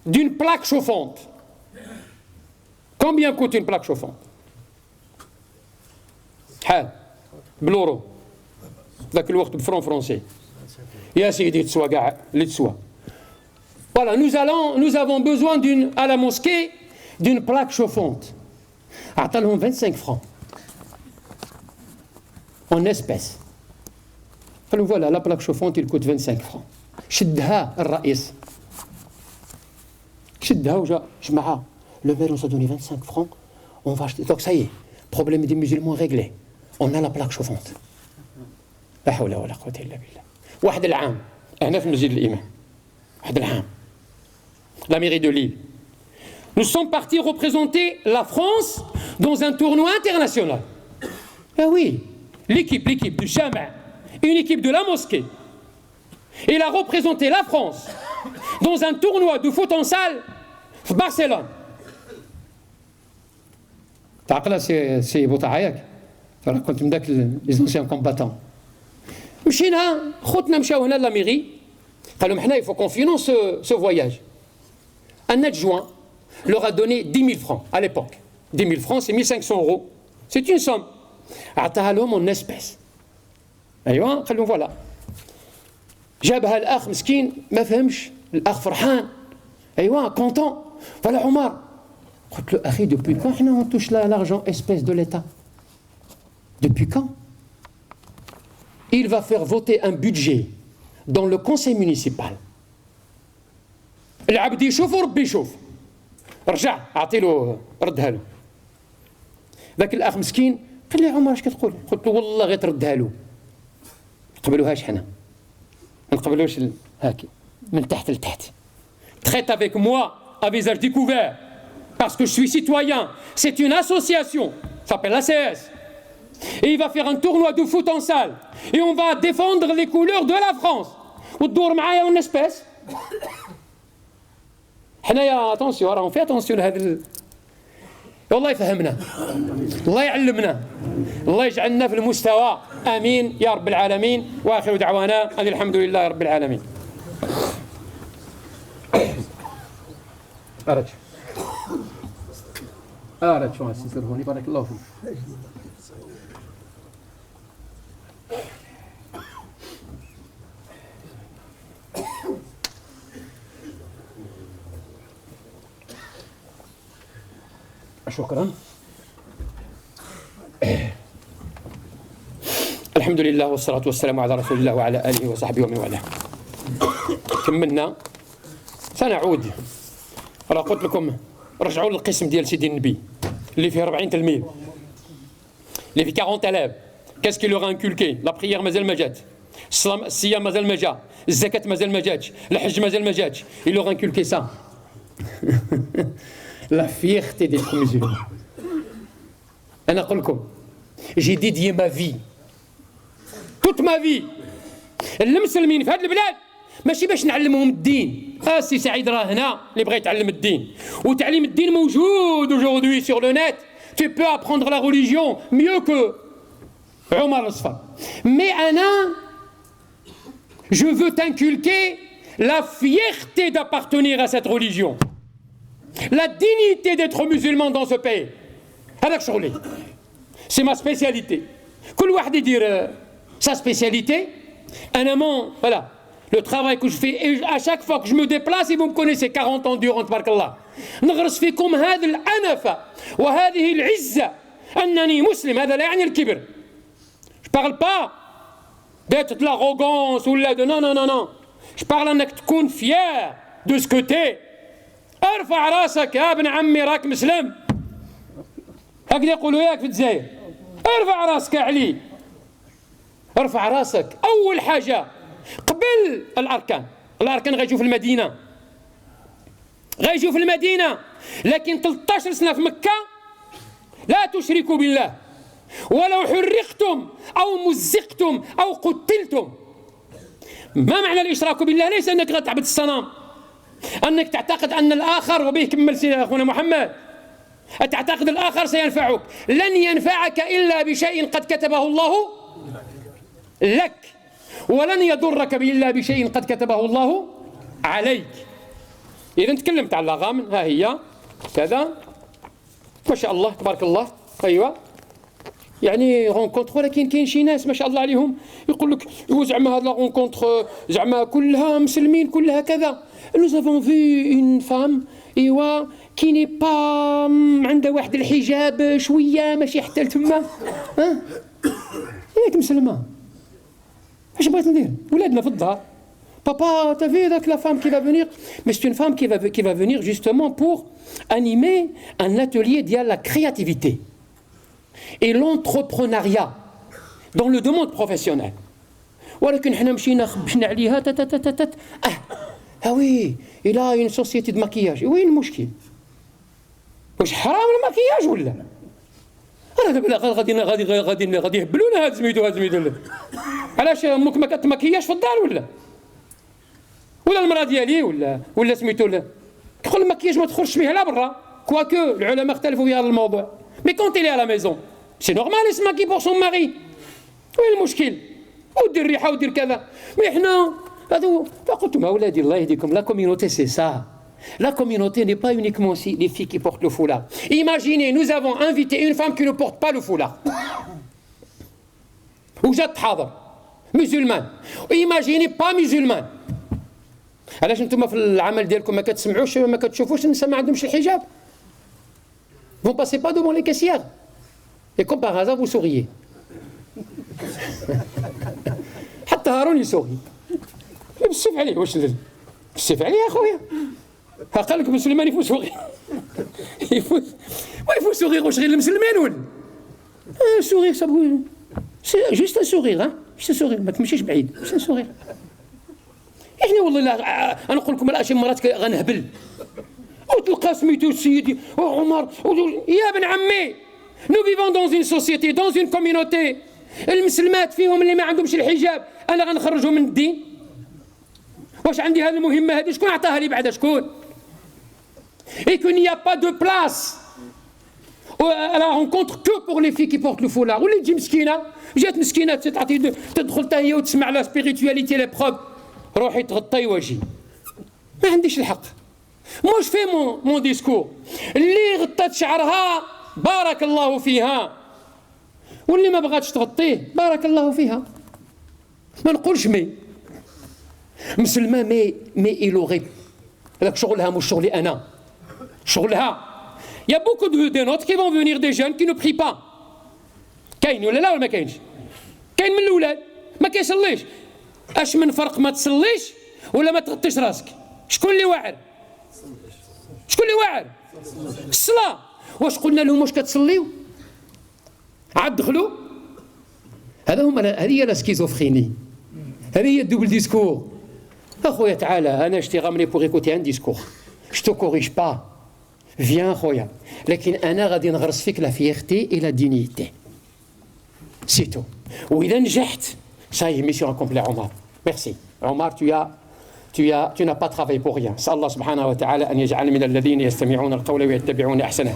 Speaker 1: d'une plaque chauffante. Combien coûte une plaque chauffante? حال بالورو ذاك الوقت بفرون فرونسي يا سيدي تسوى كاع اللي تسوى. Voilà, nous avons besoin à la mosquée d'une plaque chauffante. عطا لهم 25 francs en espèces. قالوا voilà la plaque chauffante il coûte 25 francs. شدها الرئيس شدها وجا جماعة le maire nous a donné 25 francs on va acheter. Donc ça y est, problème des musulmans réglé. On a la plaque chauffante. لا حول ولا قوة إلا بالله. واحد العام هنا في مسجد الإمام واحد العام la mairie de Lille. Nous sommes partis représenter la France dans un tournoi international. Ah oui, l'équipe du Jama', une équipe de la mosquée. Il a représenté la France dans un tournoi de foot en salle في Barcelone. تعقل سي بوطعاياك راه كنت من داك لي زونسيان كومباتون. مشينا خوتنا مشاو هنا لا ميري قالوا حنا il faut qu'on finance ce voyage. Un adjoint leur a donné 10 000 francs à l'époque. 10 000 francs, c'est 1 500 €. C'est une somme. عطاها لهم en espèces. أيوة قال لهم voilà. جابها الأخ مسكين ما فهمش الأخ فرحان. أيوة content. Voilà عمر. قلت له أخي depuis quand حنا on touche l'argent espèce de l'État? Depuis quand? Il va faire voter un budget dans le conseil municipal. العبد يشوف وربي يشوف. رجع اعطيله ردها له. ذاك الاخ مسكين قال لي عمر اش كتقول؟ قلت له والله غير تردها له. ما نقبلوهاش حنا. ما نقبلوش هاكي من تحت لتحت. Traite avec moi à visage découvert parce que je suis citoyen. C'est une association, ça s'appelle l'ACS. Et il va faire un tournoi de foot en salle et on va défendre les couleurs de la France. وتدور معايا en espèce. حنايا اتونسيون راهم في اتونسيون هذا والله يفهمنا الله يعلمنا الله يجعلنا في المستوى امين يا رب العالمين واخر دعوانا ان الحمد لله رب العالمين. أرد شو هسه هوني بارك الله فيك. شكرا. الحمد لله والصلاة والسلام على رسول الله وعلى آله وصحبه ومن والاه. كملنا سنعود. راه قلت لكم رجعوا للقسم ديال سيدي النبي اللي فيه 40 تلميذ اللي فيه 40 élèves. Qu'est-ce qu'il leur a inculqué? La prière مازال ما جات، الصيام مازال ما جا، الزكاة مازال ما جاتش، الحج مازال ما جاتش. Il leur a inculqué ça. La fierté d'être musulman. أنا أقول لكم j'ai dédié ma vie toute ma vie المسلمين في هذه البلاد ماشي باش نعلمهم الدين. السي سعيد راه هنا اللي بغى يتعلم الدين وتعليم الدين موجود aujourd'hui sur le net. Tu peux apprendre la religion mieux que Omar al-Sfar. Mais Anna, je veux t'inculquer la fierté d'appartenir à cette religion, la dignité d'être musulman dans ce pays. هذاك شغلي. C'est ma spécialité. كل واحد يدير sa spécialité. Voilà. Le travail que je fais, et à chaque fois que je me déplace, et vous me connaissez, 40 ans durant, تبارك الله. نغرس فيكم هذه الأنفة وهذه العزة أنني مسلم. هذا لا يعني الكبر. Je parle pas d'être de l'arrogance ou de non. Je parle أنك تكون fier de ce que t'es. ارفع راسك يا ابن عمي راك مسلم. هكذا يقولوا ياك في الجزائر. ارفع راسك يا علي. ارفع راسك. أول حاجة قبل الأركان غيجوا في المدينة لكن 13 سنة في مكة لا تشركوا بالله ولو حرقتم أو مزقتم أو قتلتم. ما معنى الإشراك بالله؟ ليس أنك تعبد الصنم، أنك تعتقد أن الآخر، وبه كمل سيدنا أخونا محمد، تعتقد الآخر سينفعك. لن ينفعك إلا بشيء قد كتبه الله لك، ولن يضرك إلا بشيء قد كتبه الله عليك. إذا تكلمت على الغامن، ها هي كذا ما شاء الله تبارك الله. أيوة يعني رونكونتر، ولكن كاين شي ناس ما شاء الله عليهم يقول لك زعما هاد لا رونكونتر زعما كلها مسلمين كلها كذا. Nous avons vu une femme ايوا كي ني با عندها واحد الحجاب شويه ماشي حتى لتما، ها ياك مسلمه. اش بغيت ندير؟ ولادنا في الدار. Papa, t'as vu donc la femme qui va venir? Mais c'est une femme qui va venir justement pour animer un atelier d'il y a la créativité et l'entrepreneuriat dans le domaine professionnel. ولكن حنا مشينا خبشنا عليها تتتتت. Ah oui, il a une société de maquillage. وين المشكل؟ واش حرام المكياج ولا؟ أنا دابا غادي يهبلونا هاد سميتو. علاش امك ما كتمكياش في الدار ولا المراه ديالي ولا سميتو تدخل المكياج ما تخرجش بها لا برا. كواكو العلماء اختلفوا في هذا الموضوع. مي كونت إلي على ميزون سي نورمال يسماكي بور سون ماري. وين المشكل؟ ودير ريحه ودير كذا. مي حنا هذو فقلت لهم اولادي الله يهديكم، لا كوميونيتي سي سا. La communauté n'est pas uniquement les filles qui portent le foulard. Imaginez, nous avons invité une femme qui ne porte pas le foulard. وجات تحاضر musulmane. Imaginez pas musulmane. علاش نتوما في العمل ديالكم ما كتسمعوش ما كتشوفوش النساء ما عندهمش الحجاب؟ Vous passez pas devant les caissières. Et comme par hasard vous souriez. حتى هارون يسوغي. بالسيف عليه واش بالسيف عليه يا خويا. ها قال لك مسلمان يفوت سوغي. يفوت سوغي واش غير المسلمين ولا؟ سوغي صابو سي جوست ان سوغير. ها جوست ان سوغير ما تمشيش بعيد. جوست ان سوغير. احنا والله لا انا نقول لكم الاشياء مرات غنهبل وتلقى سميتو سيدي عمر يا ابن عمي. نو فيفون دون اون سوسيتي دون اون كوميونيتي. المسلمات فيهم اللي ما عندهمش الحجاب انا غنخرجهم من الدين. واش عندي هذه المهمه هذه؟ شكون عطاها لي بعدا؟ شكون؟ et qu'il n'y a pas de place à la rencontre que pour les filles qui portent le foulard. واللي تجي مسكينه جات مسكينه تعطي تدخل حتى هي وتسمع لا سبيريتواليتي لي بروب روحي تغطي وجهي. ما عنديش الحق. موش في مون ديسكور اللي غطات شعرها بارك الله فيها، واللي ما بغاتش تغطيه بارك الله فيها. ما نقولش مي مسلمه مي إيلوغي. هذاك شغلها مش شغلي انا، شغلها. يا بوكو دو نوت كي فون فونير دي جون كي نو بري با. كاين ولا لا ولا ما كاينش؟ كاين من الاولاد ما كيصليش. اش من فرق ما تصليش ولا ما تغطيش راسك؟ شكون اللي واعر؟ شكون اللي واعر؟ الصلاة. واش قلنا لهم واش كتصليو؟ عاد دخلوا. هذه هي لا سكيزوفريني، هذه هي الدوبل ديسكور. اخويا تعالى انا جتي غامني بوغ ايكوتي ان ديسكور. Je te corrige pas. Viens خويا. لكن انا غادي نغرس فيك لا فيرتي اي لا دينيتي. سي تو. واذا نجحت ça y est, mission accomplie Omar. Merci. Omar, tu n'as pas travaillé pour rien. سأل الله سبحانه وتعالى أن يجعل من الذين يستمعون القول ويتبعون أحسنه.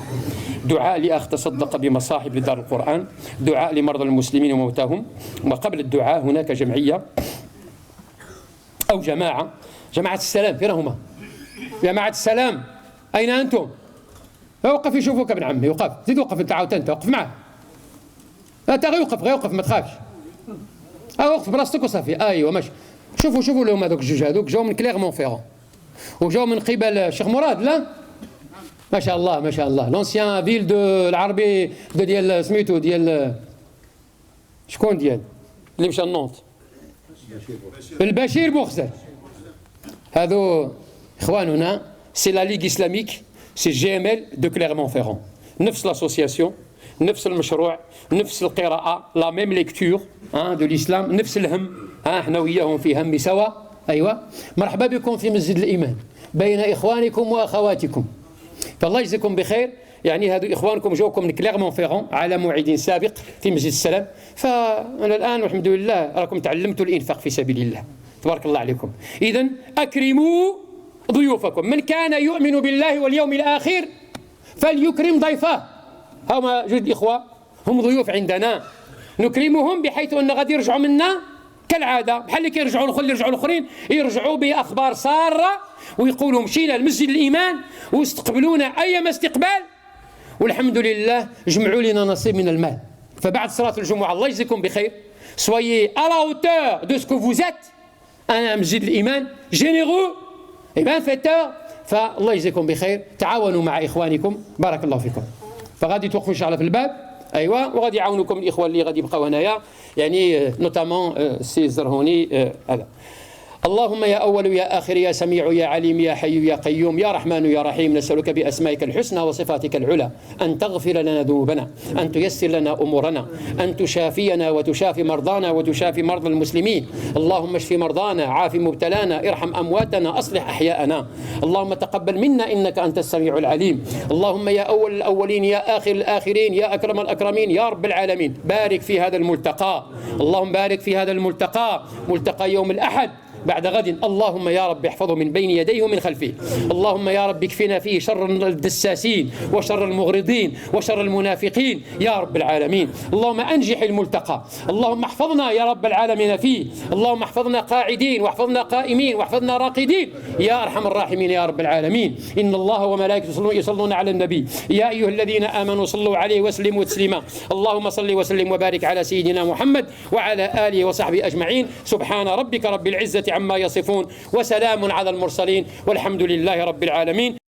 Speaker 1: دعاء لأخ تصدق بمصاحب لدار القرآن، دعاء لمرضى المسلمين وموتاهم. وقبل الدعاء هناك جمعية أو جماعة جماعة السلام فين هما؟ جماعة السلام أين أنتم؟ وقف يشوفوك ابن عمي، وقف، زيد وقف أنت عاوتاني، وقف معاه. أنت غير وقف ما تخافش. وقف بلاصتك وصافي. أيوا ماشي. شوفوا لهم هذوك الجوج هذوك جاو من كليغمون فيرون وجاو من قبل الشيخ مراد. لا ما شاء الله لونسيان فيل دو العربي ديال سميتو ديال شكون ديال اللي مشى لنونت؟ البشير بوخزل. هذو إخواننا سي لا ليغ إسلاميك، سي جي ام ال دو كليغمون فيرون، نفس لاسوسياسيون، نفس المشروع، نفس القراءة، لا ميم ليكتور دو الإسلام، نفس الهم. احنا وياهم في هم سوا. أيوة مرحبا بكم في مسجد الإيمان بين إخوانكم وأخواتكم، فالله يجزيكم بخير. يعني هذو إخوانكم جوكم من كليغمون فيرون على موعد سابق في مسجد السلام، فأنا الآن والحمد لله راكم تعلمتوا الإنفاق في سبيل الله، تبارك الله عليكم. إذن أكرموا ضيوفكم، من كان يؤمن بالله واليوم الآخر فليكرم ضيفه. هما جد إخوة هم ضيوف عندنا، نكرمهم بحيث أن غادي يرجعوا منا كالعادة، بحال اللي كيرجعوا الآخرين يرجعوا بأخبار سارة ويقولوا مشينا لمسجد الإيمان واستقبلونا أيما استقبال، والحمد لله جمعوا لنا نصيب من المال. فبعد صلاة الجمعة الله يجزيكم بخير، soyez à la hauteur de ce que vous êtes. أنا مسجد الإيمان généreux et bienfaiteur، فالله يجزيكم بخير. تعاونوا مع إخوانكم، بارك الله فيكم. فغادي توقفوا إن شاء الله في الباب. أيوة وغادي يعاونوكم الإخوة اللي غادي يبقاو هنايا، يعني نوتامون سي زرهوني هذا. اللهم يا أول يا آخر يا سميع يا عليم يا حي يا قيوم يا رحمن يا رحيم، نسألك بأسمائك الحسنى وصفاتك العلى أن تغفر لنا ذنوبنا، أن تيسر لنا أمورنا، أن تشافينا وتشافي مرضانا وتشافي مرضى المسلمين. اللهم اشف مرضانا، عاف مبتلانا، ارحم أمواتنا، أصلح أحياءنا. اللهم تقبل منا إنك أنت السميع العليم. اللهم يا أول الأولين يا آخر الآخرين يا أكرم الأكرمين يا رب العالمين، بارك في هذا الملتقى. اللهم بارك في هذا الملتقى، ملتقى يوم الأحد بعد غد. اللهم يا رب احفظه من بين يديه ومن خلفه. اللهم يا رب اكفنا فيه شر الدساسين وشر المغرضين وشر المنافقين يا رب العالمين. اللهم أنجح الملتقى، اللهم احفظنا يا رب العالمين فيه. اللهم احفظنا قاعدين واحفظنا قائمين واحفظنا راقدين يا أرحم الراحمين يا رب العالمين. إن الله وملائكته يصلون على النبي يا أيها الذين آمنوا صلوا عليه وسلموا تسليما. اللهم صل وسلم وبارك على سيدنا محمد وعلى آله وصحبه أجمعين. سبحان ربك رب العزة عما يصفون وسلام على المرسلين والحمد لله رب العالمين.